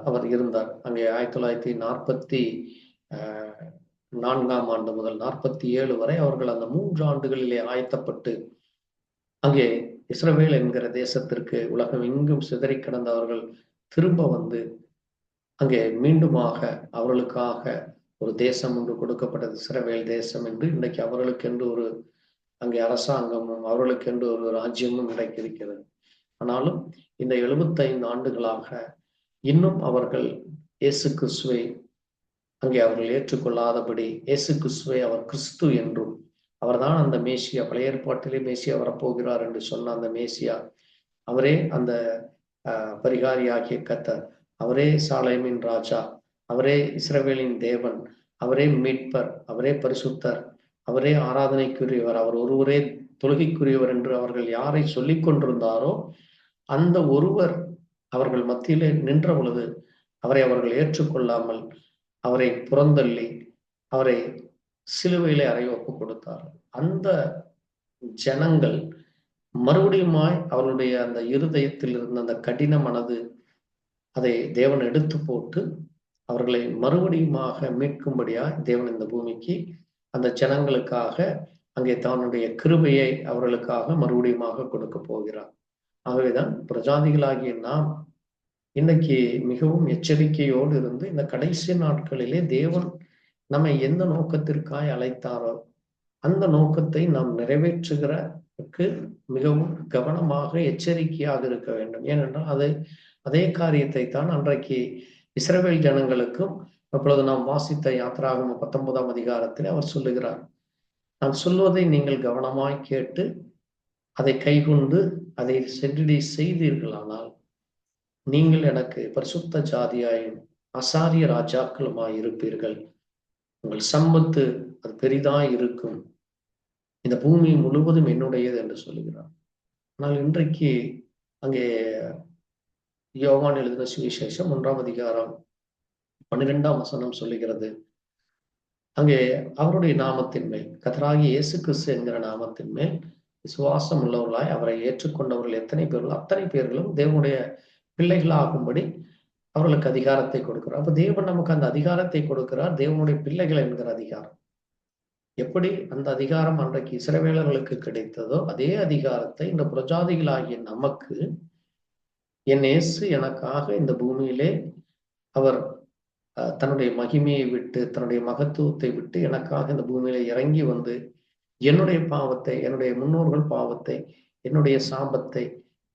அவர் இருந்தார். அங்கே 1944ஆம் ஆண்டு முதல் 47 வரை அவர்கள் அந்த 3 ஆண்டுகளிலே ஆயத்தப்பட்டு அங்கே இஸ்ரவேல் என்கிற தேசத்திற்கு உலகம் எங்கும் சிதறி கிடந்தவர்கள் திரும்ப வந்து அங்கே மீண்டுமாக அவர்களுக்காக ஒரு தேசம் ஒன்று கொடுக்கப்பட்டது, இஸ்ரவேல் தேசம் என்று. இன்றைக்கு அவர்களுக்கென்று ஒரு அங்கே அரசாங்கமும் அவர்களுக்கென்று ஒரு ராஜ்யமும் இன்றைக்கு இருக்கிறது. ஆனாலும் இந்த 75 ஆண்டுகளாக இன்னும் அவர்கள் இயேசு கிறிஸ்துவை அங்கே அவர்கள் ஏற்றுக்கொள்ளாதபடி, இயேசு கிறிஸ்துவை அவர் கிறிஸ்து என்றும், அவர்தான் அந்த மேசியா, பழைய ஏற்பாட்டிலே மேசியா வரப்போகிறார் என்று சொன்ன அந்த மேசியா, அவரே அந்த பரிகாரியாகிய கர்த்தர், அவரே சாலேமின் ராஜா, அவரே இஸ்ரவேலின் தேவன், அவரே மீட்பர், அவரே பரிசுத்தர், அவரே ஆராதனைக்குரியவர், அவர் ஒருவரே தொழுகைக்குரியவர் என்று அவர்கள் யாரை சொல்லிக் கொண்டிருந்தாரோ அந்த ஒருவர் அவர்கள் மத்தியிலே நின்ற பொழுது அவரை அவர்கள் ஏற்றுக்கொள்ளாமல் அவரை புறந்தள்ளி அவரை சிலுவையிலே அறைய ஒப்புக் கொடுத்தார்கள். அந்த ஜனங்கள் மறுபடியுமாய் அவருடைய அந்த இருதயத்தில் இருந்த அந்த கடின மனது அதை தேவன் எடுத்து போட்டு அவர்களை மறுபடியுமாக மீட்கும்படியாய் தேவன் இந்த பூமிக்கு அந்த ஜனங்களுக்காக அங்கே தன்னுடைய கிருபையை அவர்களுக்காக மறுபடியுமாக கொடுக்க போகிறார். ஆகவேதான் பிரஜாதிகளாகிய நாம் இன்னைக்கு மிகவும் எச்சரிக்கையோடு இருந்து இந்த கடைசி நாட்களிலே தேவன் நம்மை எந்த நோக்கத்திற்காய் அழைத்தாரோ அந்த நோக்கத்தை நாம் நிறைவேற்றுகிறதுக்கு மிகவும் கவனமாக எச்சரிக்கையாக இருக்க வேண்டும். ஏனென்றால் அதே காரியத்தை தான் அன்றைக்கு இஸ்ரவேல் ஜனங்களுக்கும் அப்பொழுது நாம் வாசித்த யாத்திராகமம் 19ஆம் அதிகாரத்தில் அவர் சொல்லுகிறார், நான் சொல்வதை நீங்கள் கவனமாய் கேட்டு அதை கைகொண்டு அதை சென்றடி செய்தீர்களானால் நீங்கள் எனக்கு பரிசுத்த ஜாதியாயும் அசாரிய ராஜாக்களுமாய் இருப்பீர்கள், உங்கள் சம்பத்து அது பெரிதாய் இருக்கும், இந்த பூமி முழுவதும் என்னுடையது என்று சொல்லுகிறார். ஆனால் இன்றைக்கு அங்கே யோவான் எழுதின சுவிசேஷம் 1ஆம் அதிகாரம் 12ஆம் வசனம் சொல்லுகிறது, அங்கே அவருடைய நாமத்தின் மேல் கர்த்தராகிய இயேசு கிறிஸ்து என்கிற நாமத்தின் மேல் விசுவாசம் உள்ளவர்களாய் அவரை ஏற்றுக்கொண்டவர்கள் எத்தனை பேர்கள் அத்தனை பேர்களும் தேவனுடைய பிள்ளைகளாகும்படி அவர்களுக்கு அதிகாரத்தை கொடுக்கிறார். அப்ப தேவன் நமக்கு அந்த அதிகாரத்தை கொடுக்கிறார், தேவனுடைய பிள்ளைகள் என்கிற அதிகாரம். எப்படி அந்த அதிகாரம் அன்றைக்கு இஸ்ரவேலர்களுக்கு கிடைத்ததோ அதே அதிகாரத்தை இந்த பிரஜாதிகளாகிய நமக்கு என் இயேசு எனக்காக இந்த பூமியிலே அவர் தன்னுடைய மகிமையை விட்டு தன்னுடைய மகத்துவத்தை விட்டு எனக்காக இந்த பூமியில இறங்கி வந்து என்னுடைய பாவத்தை, என்னுடைய முன்னோர்கள் பாவத்தை, என்னுடைய சாபத்தை,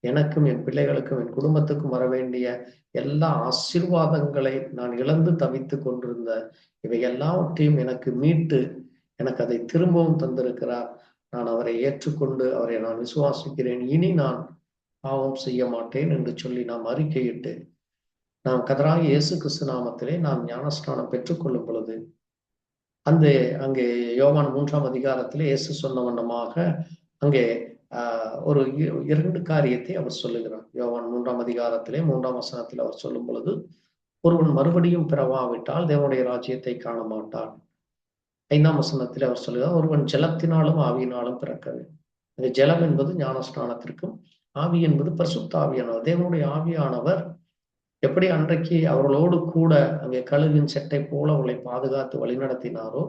எனக்கும் என் பிள்ளைகளுக்கும் என் குடும்பத்துக்கும் வர வேண்டிய எல்லா ஆசீர்வாதங்களை நான் இழந்து தவித்து கொண்டிருந்த இவை எல்லாவற்றையும் எனக்கு மீட்டு எனக்கு அதை திரும்பவும் தந்திருக்கிறார். நான் அவரை ஏற்றுக்கொண்டு அவரை நான் விசுவாசிக்கிறேன், இனி நான் பாவம் செய்ய மாட்டேன் என்று சொல்லி நாம் அறிக்கையிட்டு நாம் கர்த்தராகிய இயேசு கிறிஸ்து நாமத்திலே நாம் ஞானஸ்நானம் பெற்றுக்கொள்ளும் பொழுது அங்கே யோவான் 3ஆம் அதிகாரத்திலே இயேசு சொன்ன வண்ணமாக அங்கே ஒரு 2 காரியத்தை அவர் சொல்லுகிறார். யோவான் 3ஆம் அதிகாரத்திலே 3ஆம் வசனத்தில் அவர் சொல்லும் பொழுது, ஒருவன் மறுபடியும் பிறவாவிட்டால் தேவனுடைய ராஜ்யத்தை காண மாட்டான். 5ஆம் வசனத்தில் அவர் சொல்லுகிறார், ஒருவன் ஜலத்தினாலும் ஆவியினாலும் பிறக்க வேண்டும். இந்த ஜலம் என்பது ஞானஸ்நானத்திற்கும், ஆவி என்பது பரிசுத்த ஆவியானவர். தேவனுடைய ஆவியானவர் எப்படி அன்றைக்கு அவர்களோடு கூட அங்கே கழுகின் செட்டை போல அவர்களை பாதுகாத்து வழிநடத்தினாரோ,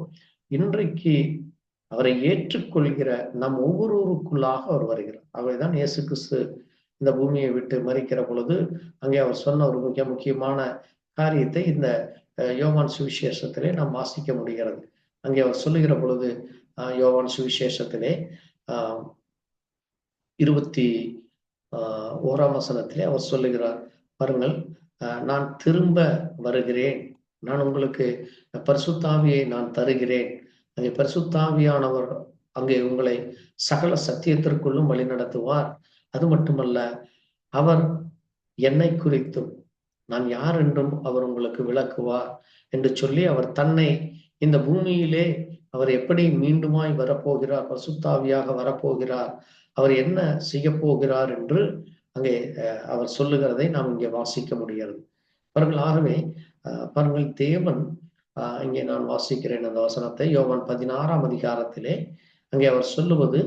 இன்றைக்கு அவரை ஏற்றுக்கொள்கிற நம் ஒவ்வொருவருக்குள்ளாக அவர் வருகிறார். ஆகவேதான் இயேசு கிறிஸ்து இந்த பூமியை விட்டு மரிக்கிற பொழுது அங்கே அவர் சொன்ன ஒரு மிக முக்கியமான காரியத்தை இந்த யோவான் சுவிசேஷத்திலே நாம் வாசிக்க முடிகிறது. அங்கே அவர் சொல்லுகிற பொழுது யோவான் சுவிசேஷத்திலே 21ஆம் வசனத்திலே அவர் சொல்லுகிறார், பாருங்கள், நான் திரும்ப வருகிறேன், நான் உங்களுக்கு பரிசுத்த ஆவியை நான் தருகிறேன், அங்கே பரிசுத்த ஆவியானவர் அங்கே உங்களை சகல சத்தியத்திற்குள்ளும் வழி நடத்துவார். அது மட்டுமல்ல, அவர் என்னை குறித்தும் நான் யார் என்றும் அவர் உங்களுக்கு விளக்குவார் என்று சொல்லி அவர் தன்னை இந்த பூமியிலே அவர் எப்படி மீண்டுமாய் வரப்போகிறார், பரிசுத்த ஆவியாக வரப்போகிறார், அவர் என்ன செய்ய போகிறார் என்று அங்கே அவர் சொல்லுகிறதை நாம் இங்கே வாசிக்க முடிகிறது. பாருங்கள், ஆகவே பாருங்கள், தேவன் இங்கே நான் வாசிக்கிறேன் அந்த வசனத்தை, யோவான் 16ஆம் அதிகாரத்திலே அங்கே அவர் சொல்லுவது,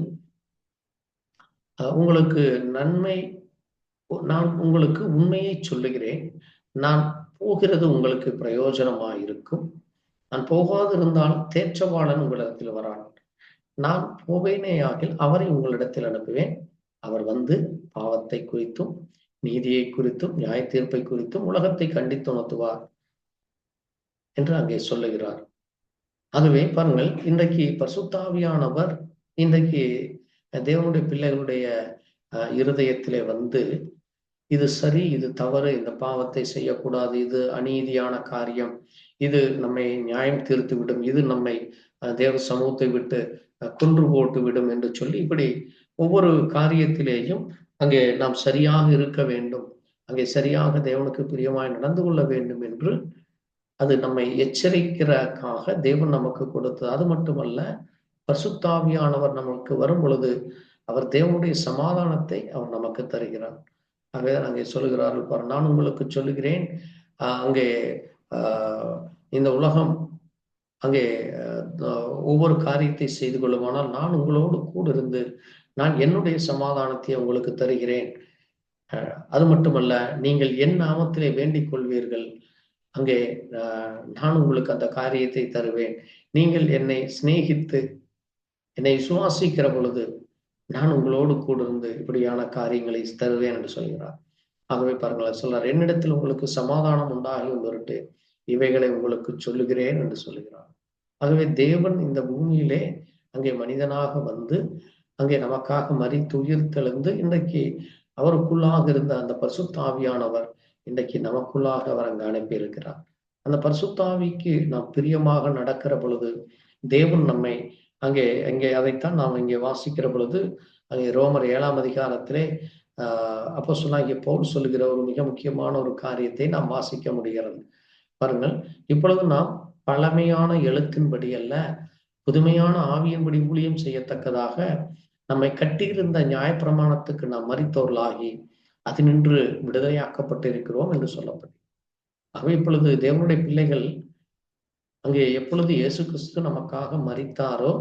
உங்களுக்கு நன்மை, நான் உங்களுக்கு உண்மையை சொல்லுகிறேன், நான் போகிறது உங்களுக்கு பிரயோஜனமாயிருக்கும், நான் போகாதிருந்தால் தேற்றவாளன் உங்களிடத்தில் வரான், நான் போவேனேயாகில் அவரை உங்களிடத்தில் அனுப்புவேன், அவர் வந்து பாவத்தை குறித்தும் நீதியை குறித்தும் நியாய தீர்ப்பை குறித்தும் உலகத்தை கண்டித்து உணர்த்துவார் என்று அங்கே சொல்லுகிறார். ஆகவே பாருங்கள், இன்றைக்கு பரிசுத்த ஆவியானவர் இன்றைக்கு தேவனுடைய பிள்ளைகளுடைய இருதயத்திலே வந்து இது சரி, இது தவறு, இந்த பாவத்தை செய்யக்கூடாது, இது அநீதியான காரியம், இது நம்மை நியாயம் தீர்த்து விடும், இது நம்மை தேவ சமூகத்தை விட்டு கொன்று போட்டு விடும் என்று சொல்லி இப்படி ஒவ்வொரு காரியத்திலேயும் அங்கே நாம் சரியாக இருக்க வேண்டும், அங்கே சரியாக தேவனுக்கு பிரியமாய் நடந்து கொள்ள வேண்டும் என்று அது நம்மை எச்சரிக்கிறதுக்காக தேவன் நமக்கு கொடுத்தது. அது மட்டுமல்ல, பரிசுத்தாவியானவர் நமக்கு வரும் பொழுது அவர் தேவனுடைய சமாதானத்தை அவர் நமக்கு தருகிறார். ஆகவே அங்கே சொல்லுகிறார்கள் பாரு, நான் உங்களுக்கு சொல்லுகிறேன், அங்கே இந்த உலகம் அங்கே ஒவ்வொரு காரியத்தை செய்து கொள்ளுமானால் நான் உங்களோடு கூட இருந்து நான் என்னுடைய சமாதானத்தை உங்களுக்கு தருகிறேன். அது மட்டுமல்ல, நீங்கள் என் நாமத்திலே வேண்டிக் கொள்வீர்கள், அங்கே நான் உங்களுக்கு அந்த காரியத்தை தருவேன். நீங்கள் என்னை சிநேகித்து என்னை விசுவாசிக்கிற பொழுது நான் உங்களோடு கூட இருந்து இப்படியான காரியங்களை தருவேன் என்று சொல்கிறார். ஆகவே பாருங்கள், சொல்றார், என்னிடத்தில் உங்களுக்கு சமாதானம் உண்டாகி வருட்டு இவைகளை உங்களுக்கு சொல்லுகிறேன் என்று சொல்லுகிறார். ஆகவே தேவன் இந்த பூமியிலே அங்கே மனிதனாக வந்து அங்கே நமக்காக மரித்து உயிர் தெழுந்து இன்றைக்கு அவருக்குள்ளாக இருந்த அந்த பரிசுத்தாவியானவர் இன்றைக்கு நமக்குள்ளாக அவர் அங்கு அனுப்பி இருக்கிறார். அந்த பரிசுத்தாவிக்கு நாம் பிரியமாக நடக்கிற பொழுது தேவன் நம்மை அங்கே அதைத்தான் நாம் இங்கே வாசிக்கிற பொழுது அங்கே ரோமர் 7ஆம் அதிகாரத்திலே அப்போஸ்தலனாகிய பவுல் சொல்லுகிற ஒரு மிக முக்கியமான ஒரு காரியத்தை நாம் வாசிக்க முடிகிறது. பாருங்கள், இப்பொழுது நாம் பழமையான எழுத்தின்படி அல்ல, புதுமையான ஆவியின்படி ஊழியம் செய்யத்தக்கதாக நம்மை கட்டியிருந்த நியாயப்பிரமாணத்துக்கு நாம் மரித்தவர்களாகி அது நின்று விடுதலையாக்கப்பட்டிருக்கிறோம் என்று சொல்லப்படும். ஆகவே இப்பொழுது தேவனுடைய பிள்ளைகள் அங்கே எப்பொழுது இயேசு கிறிஸ்து நமக்காக மரித்தாரோ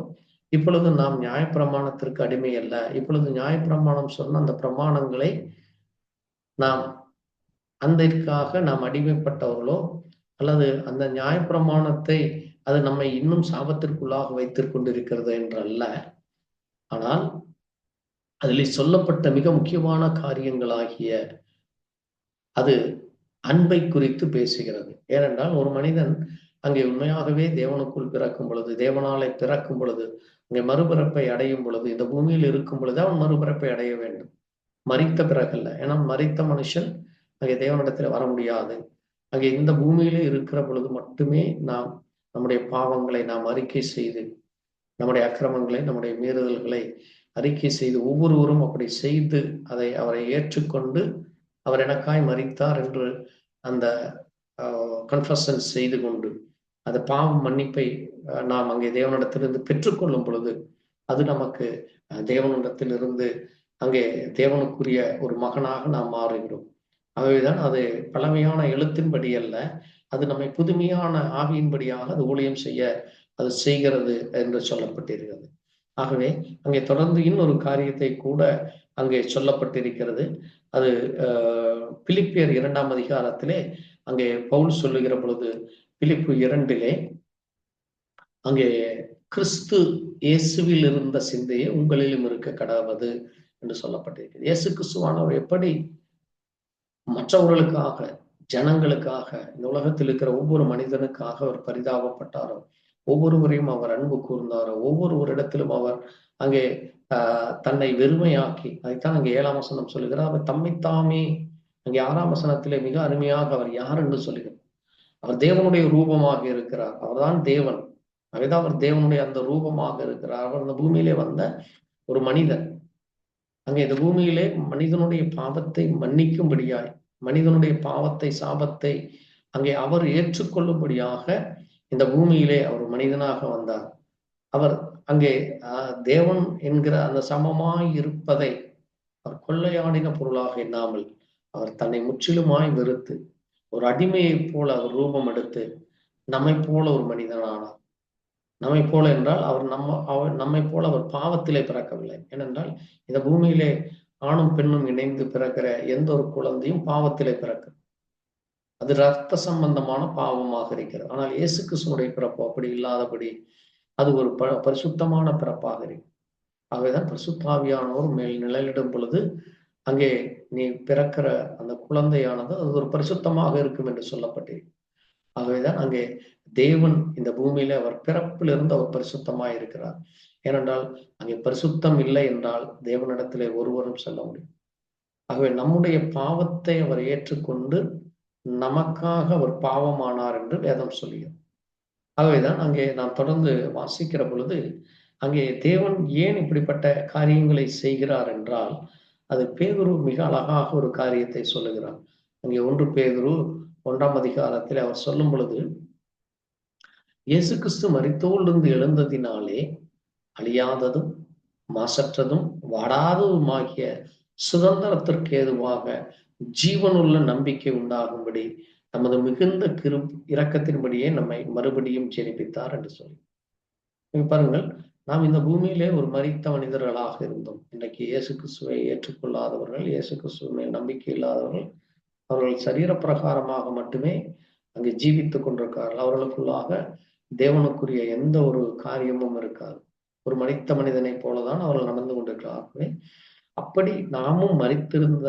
இப்பொழுது நாம் நியாயப்பிரமாணத்திற்கு அடிமை அல்ல. இப்பொழுது நியாயப்பிரமாணம் சொன்ன அந்த பிரமாணங்களை நாம் அந்தற்காக நாம் அடிமைப்பட்டவர்களோ அல்லது அந்த நியாயப்பிரமாணத்தை அது நம்மை இன்னும் சாபத்திற்குள்ளாக வைத்துக் கொண்டிருக்கிறது என்றல்ல. ஆனால் அதில் சொல்லப்பட்ட மிக முக்கியமான காரியங்களாகிய அது அன்பை குறித்து பேசுகிறது. ஏனென்றால் ஒரு மனிதன் அங்கே உண்மையாகவே தேவனுக்குள் பிறக்கும் பொழுது, தேவனாலே பிறக்கும் பொழுது, அங்கே மறுபிறப்பை அடையும் பொழுது, இந்த பூமியில் இருக்கும் பொழுது அவன் மறுபிறப்பை அடைய வேண்டும், மரித்த பிறகல்ல. ஏன்னா மரித்த மனுஷன் அங்கே தேவனிடத்தில் வர முடியாது. அங்கே இந்த பூமியிலே இருக்கிற பொழுது மட்டுமே நாம் நம்முடைய பாவங்களை நாம் அறிக்கை செய்து, நம்முடைய அக்கிரமங்களை நம்முடைய மீறுதல்களை அறிக்கை செய்து, ஒவ்வொருவரும் அப்படி செய்து அவரை ஏற்றுக்கொண்டு அவர் எனக்காய் மரித்தார் என்று அந்த கன்ஃபஷன் செய்து கொண்டு அந்த பாவம் மன்னிப்பை நாம் அங்கே தேவனிடத்திலிருந்து பெற்றுக்கொள்ளும் பொழுது அது நமக்கு தேவனிடத்திலிருந்து அங்கே தேவனுக்குரிய ஒரு மகனாக நாம் மாறுகிறோம். ஆகவேதான் அது பழமையான எழுத்தின்படி அல்ல, அது நம்மை புதுமையான ஆவியின்படியாக அது ஊழியம் செய்ய அது செய்கிறது என்று சொல்லப்பட்டிருக்கிறது. ஆகவே அங்கே தொடர்ந்து இன்னொரு காரியத்தை கூட அங்கே சொல்லப்பட்டிருக்கிறது. அது பிலிப்பியர் 2ஆம் அதிகாரத்திலே அங்கே பவுல் சொல்லுகிற பொழுது பிலிப்பு 2 அங்கே கிறிஸ்து இயேசுவில் இருந்த சிந்தையே உங்களிலும் இருக்க கடவது என்று சொல்லப்பட்டிருக்கிறது. இயேசு கிறிஸ்துவானவர் எப்படி மற்றவர்களுக்காக, ஜனங்களுக்காக, இந்த உலகத்தில் இருக்கிற ஒவ்வொரு மனிதனுக்காக அவர் பரிதாபப்பட்டாரோ, ஒவ்வொருவரையும் அவர் அன்பு கூர்ந்தாரோ, ஒவ்வொருவரிடத்திலும் அவர் அங்கே தன்னை வெறுமையாக்கி, அதைத்தான் அங்கே 7ஆம் வசனம் சொல்லுகிறார். அவர் தம்மைத்தாமே அங்கே 6ஆம் வசனத்திலே மிக அருமையாக அவர் யார் என்று சொல்லுகிறார். அவர் தேவனுடைய ரூபமாக இருக்கிறார். அவர்தான் தேவன். அவைதான் அவர் தேவனுடைய அந்த ரூபமாக இருக்கிறார். அவர் இந்த பூமியிலே வந்த ஒரு மனிதன். அங்கே இந்த பூமியிலே மனிதனுடைய பாவத்தை மன்னிக்கும்படியாய், மனிதனுடைய பாவத்தை, சாபத்தை அங்கே அவர் ஏற்றுக்கொள்ளும்படியாக இந்த பூமியிலே அவர் மனிதனாக வந்தார். அவர் அங்கே தேவன் என்கிற அந்த சமமாய் இருப்பதை அவர் கொள்ளையாடின பொருளாக எண்ணாமல் அவர் தன்னை முற்றிலுமாய் வெறுத்து ஒரு அடிமையை போல அவர் ரூபம் எடுத்து நம்மை போல ஒரு மனிதனானார். நம்மை போல என்றால் அவர் நம்மை போல அவர் பாவத்திலே பிறக்கவில்லை. ஏனென்றால் இந்த பூமியிலே ஆணும் பெண்ணும் இணைந்து பிறக்கிற எந்த ஒரு குழந்தையும் பாவத்திலே பிறக்கும். அது இரத்த சம்பந்தமான பாவமாக இருக்கிறது. ஆனால் இயேசு கிறிஸ்துவினுடைய பிறப்பு அப்படி இல்லாதபடி அது ஒரு பரிசுத்தமான பிறப்பாக இருக்கு. ஆகவேதான் பரிசுத்தாவியானவர் மேல் நிழலிடும் பொழுது அங்கே நீ பிறக்கிற அந்த குழந்தையானது அது ஒரு பரிசுத்தமாக இருக்கும் என்று சொல்லப்பட்டிருக்கு. ஆகவேதான் அங்கே தேவன் இந்த பூமியில அவர் பிறப்பிலிருந்து அவர் பரிசுத்தமாய் இருக்கிறார். ஏனென்றால் அங்கே பரிசுத்தம் இல்லை என்றால் தேவனிடத்திலே ஒருவரும் செல்ல முடியும். ஆகவே நம்முடைய பாவத்தை அவர் ஏற்றுக்கொண்டு நமக்காக அவர் பாவமானார் என்று வேதம் சொல்லுகிறது. ஆகவேதான் அங்கே நாம் தொடர்ந்து வாசிக்கிற பொழுது அங்கே தேவன் ஏன் இப்படிப்பட்ட காரியங்களை செய்கிறார் என்றால் அது பேதுரு மிக அழகாக ஒரு காரியத்தை சொல்லுகிறார். அங்கே 1 பேதுரு 1ஆம் அதிகாரத்தில் அவர் சொல்லும் பொழுது, இயேசு கிறிஸ்து மரித்தோரிலிருந்து எழுந்ததினாலே அழியாததும் மாசற்றதும் வாடாததுமாகிய சுதந்திரத்திற்கு ஏதுவாக ஜீவனுள்ள நம்பிக்கை உண்டாகும்படி நமது மிகுந்த இரக்கத்தின்படியே நம்மை மறுபடியும் ஜெனிப்பித்தார் என்று சொல்லி பாருங்கள். நாம் இந்த பூமியிலே ஒரு மரித்த மனிதர்களாக இருந்தோம். இன்றைக்கு இயேசு கிறிஸ்துவை ஏற்றுக்கொள்ளாதவர்கள், இயேசு கிறிஸ்துவ மேல் நம்பிக்கை இல்லாதவர்கள், அவர்கள் சரீர பிரகாரமாக மட்டுமே அங்கே ஜீவித்துக் கொண்டிருக்கிறார்கள். அவர்களுக்குள்ளாக தேவனுக்குரிய எந்த ஒரு காரியமும் இருக்காது. ஒரு மரித்த மனிதனை போலதான் அவர்கள் நடந்து கொண்டிருக்கிறார்கள். அப்படி நாமும் மரித்திருந்த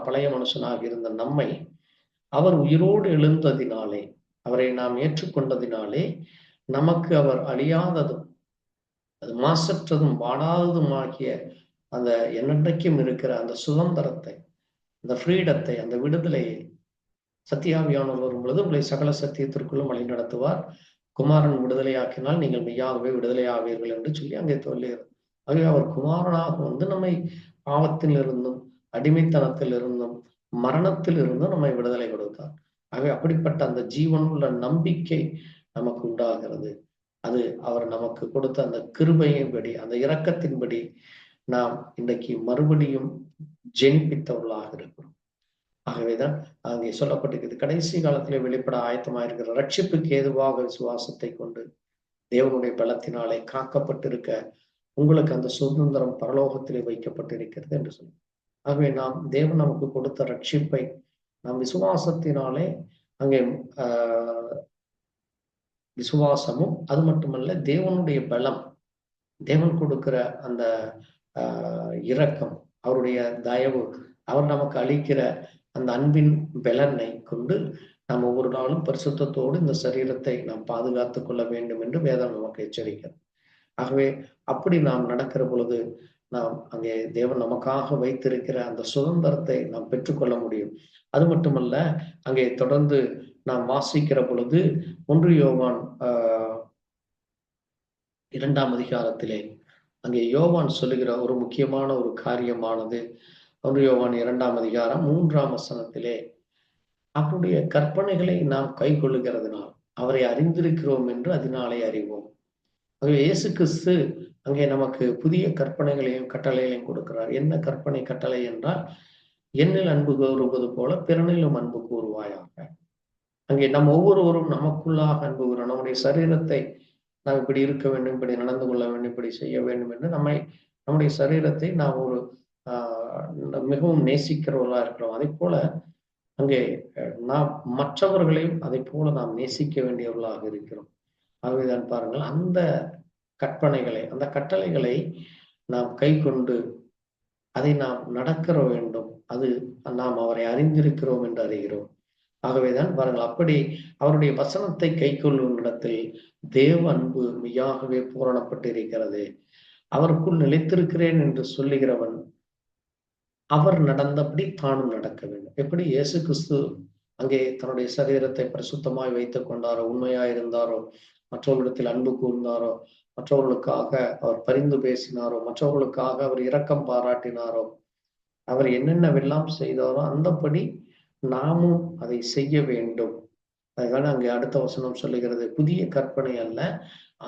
பழைய மனுஷனாக இருந்த நம்மை அவர் உயிரோடு எழுந்ததினாலே, அவரை நாம் ஏற்றுக்கொண்டதினாலே நமக்கு அவர் அழியாததும் அது மாசற்றதும் வாடாததுமாகிய அந்த என்னென்றைக்கும் இருக்கிற அந்த சுதந்திரத்தை, அந்த ஃப்ரீடத்தை, அந்த விடுதலையை சத்தியாவியானவர் வரும் பொழுது உங்களை சகல சத்தியத்திற்குள்ளும் வழி நடத்துவார். குமாரன் விடுதலையாக்கினால் நீங்கள் மெய்யாகவே விடுதலையாவீர்கள் என்று சொல்லி அங்கே சொல்லுகிறார். ஆகவே அவர் குமாரனாக வந்து நம்மை பாவத்தில் இருந்தும் அடிமைத்தனத்தில் இருந்தும் மரணத்தில் இருந்தும் நம்மை விடுதலை கொடுத்தார். ஆகவே அப்படிப்பட்ட அந்த ஜீவனுள்ள நம்பிக்கை நமக்கு உண்டாகிறது. அது அவர் நமக்கு கொடுத்த அந்த கிருபையின்படி, அந்த இரக்கத்தின்படி நாம் இன்றைக்கு மறுபடியும் ஜெனிப்பித்தவர்களாக இருக்கிறோம். ஆகவேதான் அங்கே சொல்லப்பட்டிருக்கிறது, கடைசி காலத்திலே வெளிப்பட ஆயத்தமாயிருக்கிற ரட்சிப்புக்கு ஏதுவாக விசுவாசத்தை கொண்டு தேவனுடைய பலத்தினாலே காக்கப்பட்டிருக்க உங்களுக்கு அந்த சுதந்திரம் பரலோகத்திலே வைக்கப்பட்டிருக்கிறது என்று சொல்லி. ஆகவே நாம் தேவன் நமக்கு கொடுத்த ரட்சிப்பை நாம் விசுவாசத்தினாலே அங்கே விசுவாசமும், அது மட்டுமல்ல தேவனுடைய பலம், தேவன் கொடுக்கிற அந்த இரக்கம், அவருடைய தயவு, அவர் நமக்கு அளிக்கிற அந்த அன்பின் பலனை கொண்டு நாம் ஒவ்வொரு நாளும் பரிசுத்தத்தோடு இந்த சரீரத்தை நாம் பாதுகாத்துக் கொள்ள வேண்டும் என்று வேதம் நமக்கு எச்சரிக்கிறது. ஆகவே அப்படி நாம் நடக்கிற பொழுது நாம் அங்கே தேவன் நமக்காக வைத்திருக்கிற அந்த சுதந்திரத்தை நாம் பெற்றுக்கொள்ள முடியும். அது மட்டுமல்ல, அங்கே தொடர்ந்து நாம் வாசிக்கிற பொழுது 1 யோவான் 2ஆம் அதிகாரத்திலே அங்கே யோவான் சொல்லுகிற ஒரு முக்கியமான ஒரு காரியமானது 1 யோவான் 2ஆம் அதிகாரம் 3ஆம் வசனத்திலே அவருடைய கற்பனைகளை நாம் கை கொள்ளுகிறதுனால் அவரை அறிந்திருக்கிறோம் என்று அதனாலே அறிவோம். ஆகவே இயேசு கிறிஸ்து அங்கே நமக்கு புதிய கற்பனைகளையும் கட்டளைகளையும் கொடுக்கிறார். என்ன கற்பனை கட்டளை என்றால், என்னில் அன்பு கூறுவது போல பிறனிலும் அன்பு கூறுவாயாக. அங்கே நம்ம ஒவ்வொருவரும் நமக்குள்ளாக அன்பு கூறும். நம்முடைய சரீரத்தை நாம் இப்படி இருக்க வேண்டும், இப்படி நடந்து கொள்ள வேண்டும், இப்படி செய்ய வேண்டும் என்று நம்முடைய சரீரத்தை நாம் ஒரு மிகவும் நேசிக்கிறவர்களா இருக்கிறோம். அதே போல அங்கே நாம் மற்றவர்களையும் அதை போல நாம் நேசிக்க வேண்டியவர்களாக இருக்கிறோம். ஆகவேதான் பாருங்கள், அந்த கற்பனைகளை, அந்த கட்டளைகளை நாம் கை கொண்டு அதை நாம் நடக்கிற வேண்டும். அது நாம் அவரை அறிந்திருக்கிறோம் என்று அறிகிறோம். ஆகவேதான் பாருங்கள், அப்படி அவருடைய வசனத்தை கை கொள்ளும் இடத்தில் தேவ அன்பு மெய்யாகவே பூரணப்பட்டு இருக்கிறது. அவருக்குள் நிலைத்திருக்கிறேன் என்று சொல்லுகிறவன் அவர் நடந்தபடி தானும் நடக்க வேண்டும். எப்படி இயேசு கிறிஸ்து அங்கே தன்னுடைய சரீரத்தை பரிசுத்தமாய் வைத்துக் கொண்டாரோ, உண்மையாயிருந்தாரோ, மற்றவர்களிடத்தில் அன்பு கூர்ந்தாரோ, மற்றவர்களுக்காக அவர் பரிந்து பேசினாரோ, மற்றவர்களுக்காக அவர் இரக்கம் பாராட்டினாரோ, அவர் என்னென்னவெல்லாம் செய்தாரோ அந்தபடி நாமும் அதை செய்ய வேண்டும். அதனால அங்கே அடுத்த வசனம் சொல்லுகிறது, புதிய கற்பனை அல்ல,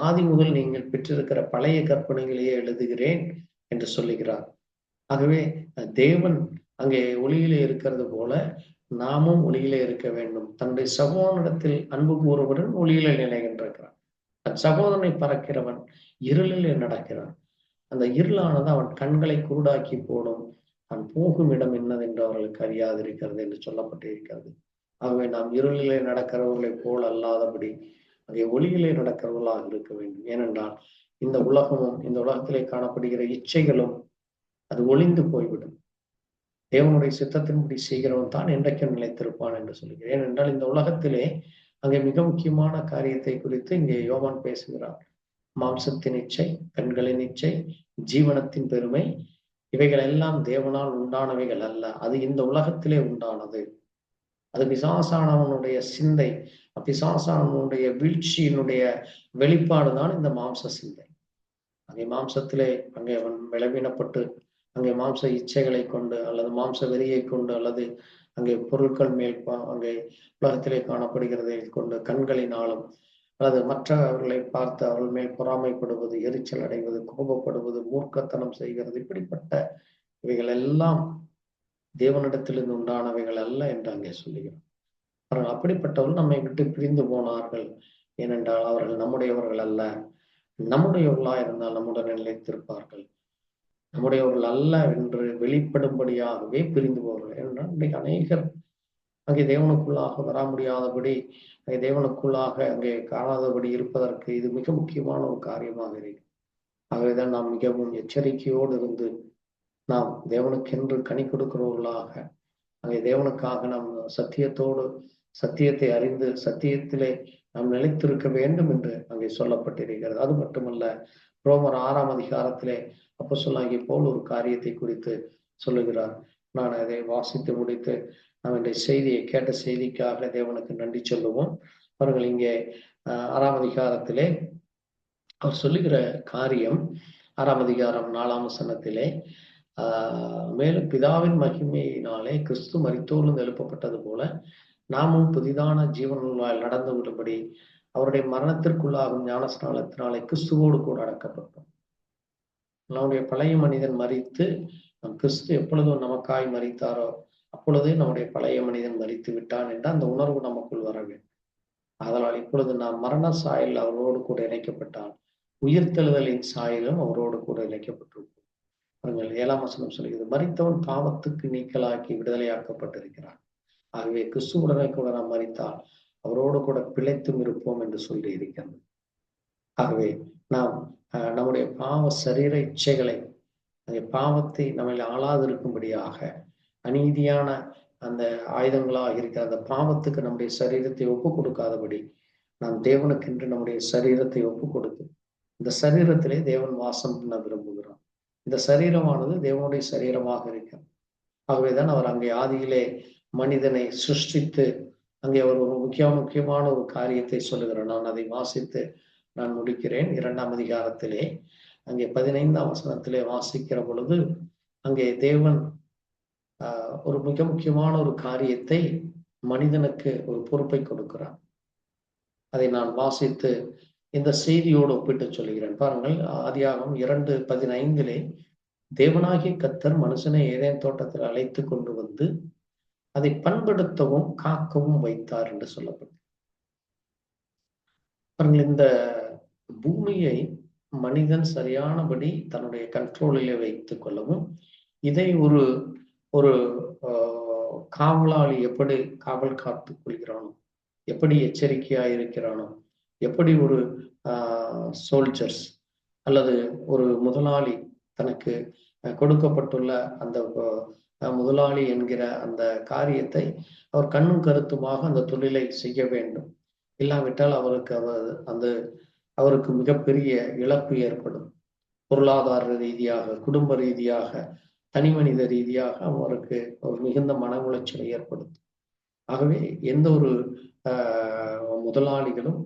ஆதி முதல் நீங்கள் பெற்றிருக்கிற பழைய கற்பனைகளையே எழுதுகிறேன் என்று சொல்லுகிறார். ஆகவே தேவன் அங்கே ஒளியிலே இருக்கிறது போல நாமும் ஒளியிலே இருக்க வேண்டும். தன்னுடைய சகோதரனிடத்தில் அன்பு கூறுவன் ஒளியிலே நிலைகின்றிருக்கிறான். தன் சகோதரனை பறக்கிறவன் இருளிலே நடக்கிறான். அந்த இருளானது அவன் கண்களை குருடாக்கி போடும். தான் போகும் இடம் என்னதென்று அவர்களுக்கு அறியாதிருக்கிறது என்று சொல்லப்பட்டிருக்கிறது. ஆகவே நாம் இருளிலே நடக்கிறவர்களை போல் அல்லாதபடி அங்கே ஒளியிலே நடக்கிறவர்களாக இருக்க வேண்டும். ஏனென்றால் இந்த உலகமும், இந்த உலகத்திலே காணப்படுகிற இச்சைகளும் அது ஒளிந்து போய்விடும். தேவனுடைய சித்தத்தின்படி செய்கிறவன் தான் என்றைக்கும் நிலைத்திருப்பான் என்று சொல்லுகிறேன். ஏனென்றால் இந்த உலகத்திலே அங்கே மிக முக்கியமான காரியத்தை குறித்து இங்கே யோவான் பேசுகிறார். மாம்சத்தின் இச்சை, கண்களின் இச்சை, ஜீவனத்தின் பெருமை, இவைகள் எல்லாம் தேவனால் உண்டானவைகள் அல்ல, அது இந்த உலகத்திலே உண்டானது. அது பிசாசானவனுடைய சிந்தை, பிசாசானவனுடைய வீழ்ச்சியினுடைய வெளிப்பாடுதான் இந்த மாம்ச சிந்தை. அங்கே மாம்சத்திலே அங்கே அவன் விளவீனப்பட்டு அங்கே மாம்ச இச்சைகளை கொண்டு அல்லது மாம்ச வெறியை கொண்டு அல்லது அங்கே பொருட்கள் மேல் அங்கே உலகத்திலே காணப்படுகிறதை கொண்டு கண்களினாலும் அல்லது மற்றவர்களை பார்த்து அவர்கள் மேல் பொறாமைப்படுவது, எரிச்சல் அடைவது, கோபப்படுவது, மூர்க்கத்தனம் செய்கிறது, இப்படிப்பட்ட இவைகள் எல்லாம் தேவனிடத்திலிருந்து உண்டானவைகள் அல்ல என்று அங்கே சொல்லுகிறோம். அவர்கள் அப்படிப்பட்டவர்கள் நம்மை விட்டு பிரிந்து போனார்கள். ஏனென்றால் அவர்கள் நம்முடையவர்கள் அல்ல. நம்முடையவர்களா இருந்தால் நம்முடன் நிலைத்திருப்பார்கள். நம்முடையவர்கள் அல்ல என்று வெளிப்படும்படியாகவே பிரிந்து போவார்கள். என்றால் இன்றைக்கு அநேகர் அங்கே தேவனுக்குள்ளாக வர முடியாதபடி, அங்கே தேவனுக்குள்ளாக அங்கே காணாதபடி இருப்பதற்கு இது மிக முக்கியமான ஒரு காரியமாக இருக்கு. ஆகவேதான் நாம் மிகவும் எச்சரிக்கையோடு இருந்து நாம் தேவனுக்கென்று கனி கொடுக்கிறவர்களாக, அங்கே தேவனுக்காக நாம் சத்தியத்தோடு சத்தியத்தை அறிந்து சத்தியத்திலே நாம் நிலைத்திருக்க வேண்டும் என்று அங்கே சொல்லப்பட்டிருக்கிறது. அது மட்டுமல்ல, ரோமர் 6ஆம் அதிகாரத்திலே அப்போஸ்தலனாகிய பவுல் ஒரு காரியத்தை குறித்து சொல்லுகிறார். நான் அதை வாசித்து முடித்து நாம் இந்த செய்தியை கேட்ட செய்திக்காக தேவனுக்கு நன்றி சொல்லுவோம். அவர்கள் இங்கே 6ஆம் அதிகாரத்திலே அவர் சொல்லுகிற காரியம் 6ஆம் அதிகாரம் 4ஆம் வசனத்திலே மேலும் பிதாவின் மகிமையினாலே கிறிஸ்து மரித்தோரிலிருந்து எழுப்பப்பட்டது போல நாமும் புதிதான ஜீவனுள்ளால் நடந்து விடும்படி அவருடைய மரணத்திற்குள்ளாகும் ஞானஸ்நானத்தினாலே கிறிஸ்துவோடு கூட அடக்கப்பட்டோம். நம்முடைய பழைய மனிதன் மரித்து நம் கிறிஸ்து எப்பொழுதும் நமக்காய் மரித்தாரோ அப்பொழுது நம்முடைய பழைய மனிதன் மரித்து விட்டான் என்ற அந்த உணர்வு நமக்குள் வர வேண்டும். அதனால் இப்பொழுது நாம் மரண சாயல் அவரோடு கூட இணைக்கப்பட்டால் உயிர்த்தெழுதலின் சாயலும் அவரோடு கூட இணைக்கப்பட்டிருக்கும். 7ஆம் வசனம் சொல்கிறது, மரித்தவன் பாவத்துக்கு நீக்கலாக்கி விடுதலையாக்கப்பட்டிருக்கிறான். ஆகவே கிறிஸ்துவுடனே கூட நாம் மரித்தால் அவரோடு கூட பிழைத்தும் இருப்போம் என்று சொல்லி இருக்கிறது. ஆகவே நாம் நம்முடைய பாவ சரீர இச்சைகளை, அந்த பாவத்தை நம்மளை ஆளாதிருக்கும்படியாக அநீதியான அந்த ஆயுதங்களாக இருக்கிற அந்த பாவத்துக்கு நம்முடைய சரீரத்தை ஒப்பு கொடுக்காதபடி நாம் தேவனுக்கென்று நம்முடைய சரீரத்தை ஒப்பு கொடுத்து இந்த சரீரத்திலே தேவன் வாசம் பண்ண விரும்புகிறோம். இந்த சரீரமானது தேவனுடைய சரீரமாக இருக்கிறது. ஆகவேதான் அவர் அங்கே ஆதியிலே மனிதனை சிருஷ்டித்து அங்கே அவர் ஒரு முக்கியமான ஒரு காரியத்தை சொல்லுகிறார். நான் அதை வாசித்து நான் முடிக்கிறேன். 2ஆம் அதிகாரத்திலே அங்கே 15ஆம் வசனத்திலே வாசிக்கிற பொழுது அங்கே தேவன் ஒரு மிக முக்கியமான ஒரு காரியத்தை மனிதனுக்கு ஒரு பொறுப்பை கொடுக்கிறார். அதை நான் வாசித்து இந்த செய்தியோடு ஒப்பிட்டு சொல்லுகிறேன். பாருங்கள், ஆதியாகமம் 2:15 தேவனாகிய கர்த்தர் மனுஷனை ஏதேன் தோட்டத்தில் அழைத்து கொண்டு வந்து அதை பண்படுத்தவும் காக்கவும் வைத்தார் என்று சொல்லப்பட்டது. பாருங்கள், இந்த பூமியை மனிதன் சரியானபடி தன்னுடைய கண்ட்ரோலிலே வைத்துக் கொள்ளவும், இதை ஒரு ஒரு காவலாளி எப்படி காவல் காத்துக் கொள்கிறானோ, எப்படி எச்சரிக்கையா இருக்கிறானோ, எப்படி ஒரு சோல்ஜர்ஸ் அல்லது ஒரு முதலாளி தனக்கு கொடுக்கப்பட்டுள்ள அந்த முதலாளி என்கிற அந்த காரியத்தை அவர் கண்ணும் கருத்துமாக அந்த தொழிலை செய்ய வேண்டும். இல்லாவிட்டால் அவருக்கு மிகப்பெரிய இழப்பு ஏற்படும். பொருளாதார ரீதியாக, குடும்ப ரீதியாக, தனி மனித ரீதியாக அவருக்கு ஒரு மிகுந்த மன உளைச்சலை ஏற்படுத்தும். ஆகவே எந்த ஒரு முதலாளிகளும்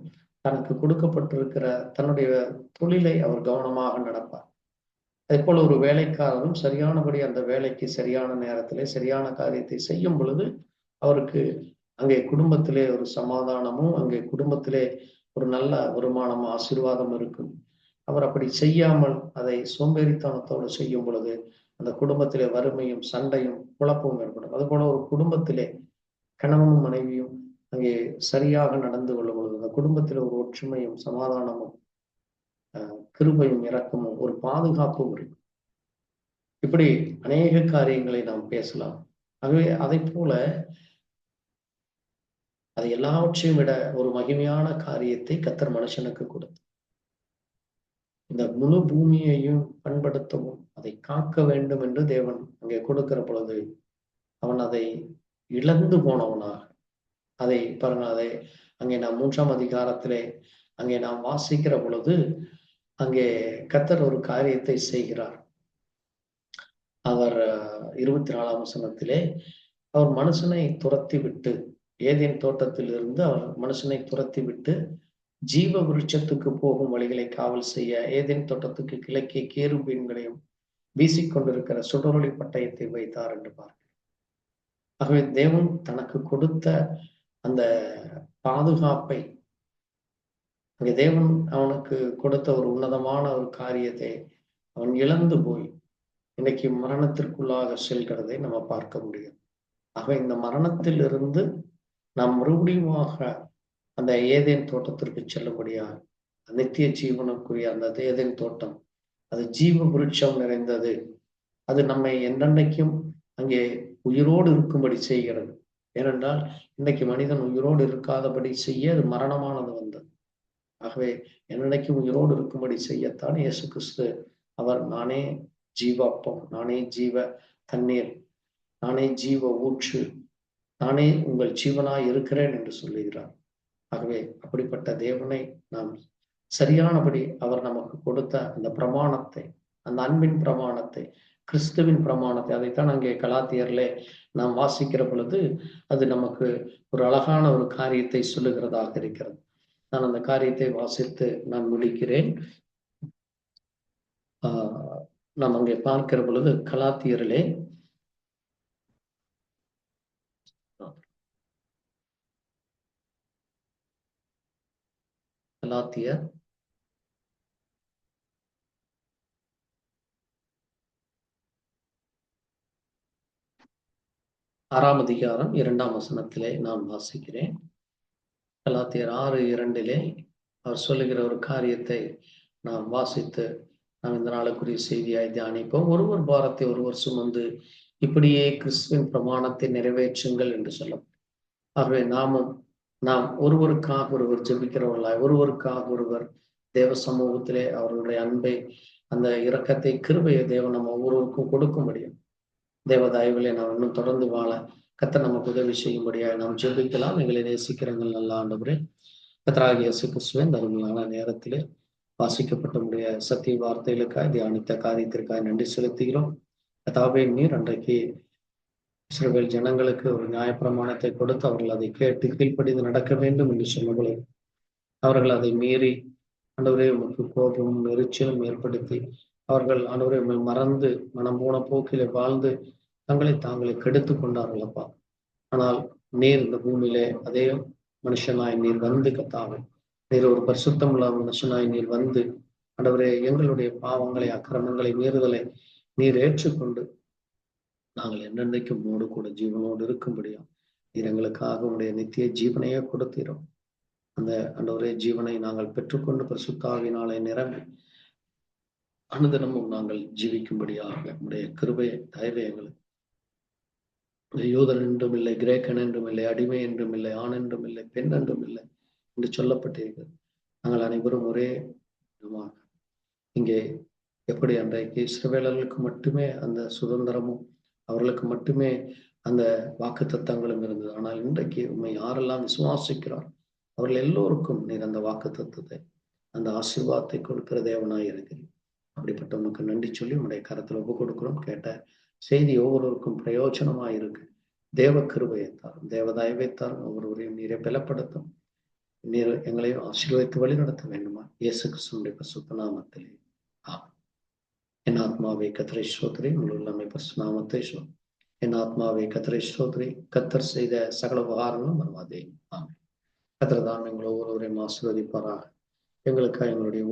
தனக்கு கொடுக்கப்பட்டிருக்கிற தன்னுடைய தொழிலை அவர் கவனமாக நடப்பார். அதே போல ஒரு வேலைக்காரரும் சரியானபடி அந்த வேலைக்கு சரியான நேரத்திலே சரியான காரியத்தை செய்யும் பொழுது அவருக்கு அங்கே குடும்பத்திலே ஒரு சமாதானமும், அங்கே குடும்பத்திலே ஒரு நல்ல வருமானம், ஆசீர்வாதம் இருக்கும். அவர் அப்படி செய்யாமல் அதை சோம்பேறித்தனத்தோடு செய்யும் பொழுது அந்த குடும்பத்திலே வறுமையும் சண்டையும் குழப்பமும் ஏற்படும். அதுபோல ஒரு குடும்பத்திலே கணவனும் மனைவியும் அங்கே சரியாக நடந்து கொள்ளும் பொழுது அந்த குடும்பத்திலே ஒரு ஒற்றுமையும் சமாதானமும் கிருபையும் இரக்கமும் ஒரு பாதுகாப்பும் இருக்கும். இப்படி அநேக காரியங்களை நாம் பேசலாம். ஆகவே அதை போல அதை எல்லாவற்றையும் விட ஒரு மகிமையான காரியத்தை கர்த்தர் மனுஷனுக்கு கொடுத்தார். இந்த முழு பூமியையும் பண்படுத்தவும் அதை காக்க வேண்டும் என்று தேவன் அங்கே கொடுக்கிற பொழுது அவன் அதை இழந்து போனவனாக, அதை பாருங்க, அதை அங்கே நாம் 3ஆம் அதிகாரத்திலே அங்கே நாம் வாசிக்கிற பொழுது அங்கே கர்த்தர் ஒரு காரியத்தை செய்கிறார். அவர் 24ஆம் வசனத்திலே அவர் மனுஷனை துரத்தி விட்டு, ஏதேன் தோட்டத்தில் இருந்து அவர் மனுஷனை துரத்தி விட்டு ஜீவ விருட்சத்துக்கு போகும் வழிகளை காவல் செய்ய ஏதேன் தோட்டத்துக்கு கிழக்கே கேருபீன்களையும் வீசிக்கொண்டிருக்கிற சுடரொளி பட்டயத்தை வைத்தார் என்று பார்க்கிறோம். ஆகவே தேவன் தனக்கு கொடுத்த அந்த பாதுகாப்பை அங்கே தேவன் அவனுக்கு கொடுத்த ஒரு உன்னதமான ஒரு காரியத்தை அவன் இழந்து போய் இன்னைக்கு மரணத்திற்குள்ளாக செல்கிறதை நம்ம பார்க்க முடியும். ஆக இந்த மரணத்தில் இருந்து நாம் மறுபடியுமாக அந்த ஏதேன் தோட்டத்திற்கு செல்லும்படியா நித்திய ஜீவனுக்குரிய அந்த ஏதேன் தோட்டம் அது ஜீவ விருட்சம் நிறைந்தது. அது நம்மை என்னென்னைக்கும் அங்கே உயிரோடு இருக்கும்படி செய்கிறது. ஏனென்றால் இன்னைக்கு மனிதன் உயிரோடு இருக்காதபடி செய்ய அது மரணமானது வந்தது. ஆகவே என்னென்னைக்கும் உயிரோடு இருக்கும்படி செய்யத்தான் இயேசு கிறிஸ்து அவர் நானே ஜீவ அப்பம், நானே ஜீவ தண்ணீர், நானே ஜீவ ஊற்று, நானே உங்கள் ஜீவனாய் இருக்கிறேன் என்று சொல்லுகிறார். ஆகவே அப்படிப்பட்ட தேவனை நாம் சரியானபடி அவர் நமக்கு கொடுத்த அந்த பிரமாணத்தை, அந்த அன்பின் பிரமாணத்தை, கிறிஸ்துவின் பிரமாணத்தை, அதைத்தான் அங்கே கலாத்தியர்லே நாம் வாசிக்கிற பொழுது அது நமக்கு ஒரு அழகான ஒரு காரியத்தை சொல்லுகிறதாக இருக்கிறது. நான் அந்த காரியத்தை வாசித்து நான் முடிக்கிறேன். நாம் அங்கே பார்க்கிற பொழுது கலாத்தியரிலே கலாத்தியர் 6ஆம் அதிகாரம் 2ஆம் வசனத்திலே நான் வாசிக்கிறேன். கலாத்தியர் 6:2 அவர் சொல்லுகிற ஒரு காரியத்தை நாம் வாசித்து நாம் இந்த நாளுக்குரிய செய்தியாய் தியானிப்போம். ஒருவர் பாரத்தை ஒருவர் சுமந்து இப்படியே கிறிஸ்துவின் பிரமாணத்தை நிறைவேற்றுங்கள் என்று சொல்லும். ஆகவே நாம் ஒருவருக்காக ஒருவர் ஜெபிக்கிறவர்களாய், ஒருவருக்காக ஒருவர் தேவ சமூகத்திலே அவர்களுடைய அன்பை, அந்த இரக்கத்தை, கிருபையை தேவன் நம்ம ஒவ்வொருவருக்கும் கொடுக்க முடியும். தேவ தயவிலே நாம் இன்னும் தொடர்ந்து வாழ கர்த்தர் நமக்கு உதவி செய்யும்படியாக நாம் ஜெபிக்கலாம். எங்களை நேசிக்கிறவங்கள் நல்ல ஆண்டவரே, கர்த்தராகிய இயேசு கிறிஸ்துவின் தருமையான நேரத்திலே வாசிக்கப்பட்ட முடிய சத்திய வார்த்தைகளுக்காய் தியானித்த காரியத்திற்காக நன்றி செலுத்துகிறோம். கர்த்தாவே, நீர் அன்றைக்கு இஸ்ரவேல் ஜனங்களுக்கு ஒரு நியாயப்பிரமாணத்தை கொடுத்து அவர்கள் அதை கேட்டு கீழ்ப்படிந்து நடக்க வேண்டும் என்று சொன்னபோது அவர்கள் அதை மீறி ஆண்டவரே உமக்கு கோபமும் எரிச்சலும் ஏற்படுத்தி அவர்கள் ஆண்டவரை மறந்து மனம் போன போக்கிலே வாழ்ந்து தாங்களே கெடுத்து கொண்டார்கள் அப்பா. ஆனால் நீர் இந்த பூமியிலே அதே மனுஷனாய் நீர் வந்து கத்தாவே, நீர் ஒரு பரிசுத்தம் உள்ள மனுஷனாய் நீர் வந்து ஆண்டவரே எங்களுடைய பாவங்களை, அக்கிரமங்களை, மீறுதலை நீர் ஏற்றுக்கொண்டு நாங்கள் என்னென்னைக்கும் உம்மோடு கூட ஜீவனோடு இருக்கும்படியா நீர் எங்களுக்காக உடைய நித்திய ஜீவனையே கொடுத்தீரோம். அந்த ஆண்டவரே ஜீவனை நாங்கள் பெற்றுக்கொண்டு பரிசுத்தாவினாலே நிரம்பி அனுதினமும் நாங்கள் ஜீவிக்கும்படியாக உடைய கிருபையை, தயவை எங்களுக்கு யூதன் என்றும் இல்லை, கிரேக்கன் என்றும் இல்லை, அடிமை என்றும் இல்லை, ஆண் என்றும் இல்லை, பெண் என்றும் இல்லை என்று சொல்லப்பட்டிருக்கிறது. நாங்கள் அனைவரும் ஒரே விதமாக இங்கே எப்படி அன்றைக்கு இஸ்ரவேலர்களுக்கு மட்டுமே அந்த சுதந்திரமும் அவர்களுக்கு மட்டுமே அந்த வாக்கு தத்தங்களும் இருந்தது. ஆனால் இன்றைக்கு உண்மை யாரெல்லாம் விசுவாசிக்கிறார் அவர்கள் எல்லோருக்கும் நீர் அந்த வாக்கு தத்துவத்தை, அந்த ஆசீர்வாதத்தை கொடுக்கிற தேவனாய் இருக்கிறீர். அப்படிப்பட்ட உனக்கு நன்றி சொல்லி உன்னுடைய கரத்தில் ஒப்பு கொடுக்கிறோம். கேட்ட செய்தி ஒவ்வொருவருக்கும் பிரயோஜனமாய் இருக்கு. தேவ கிருபையைத்தார், தேவ தயவைத்தார் ஒவ்வொருவரையும் நீரை பலப்படுத்தும். நீர் எங்களையும் ஆசீர்வதித்து வழி நடத்த வேண்டுமா இயேசு கிறிஸ்துவினுடைய பரிசுத்த நாமத்திலே ஆமென். என் ஆத்மாவை கர்த்தரை ஸ்தோத்திரி, முழுவதுமே பரிசுத்த நாமத்தை ஸ்தோத்திரி. என் ஆத்மாவை கர்த்தரை ஸ்தோத்திரி, கர்த்தர் செய்த சகல உபகாரங்களும் மறவாதே. ஆமென். கர்த்தர் தான் எங்களை ஒவ்வொருவரையும் ஆசீர்வதிப்பாராக. எங்களுக்காக எங்களுடைய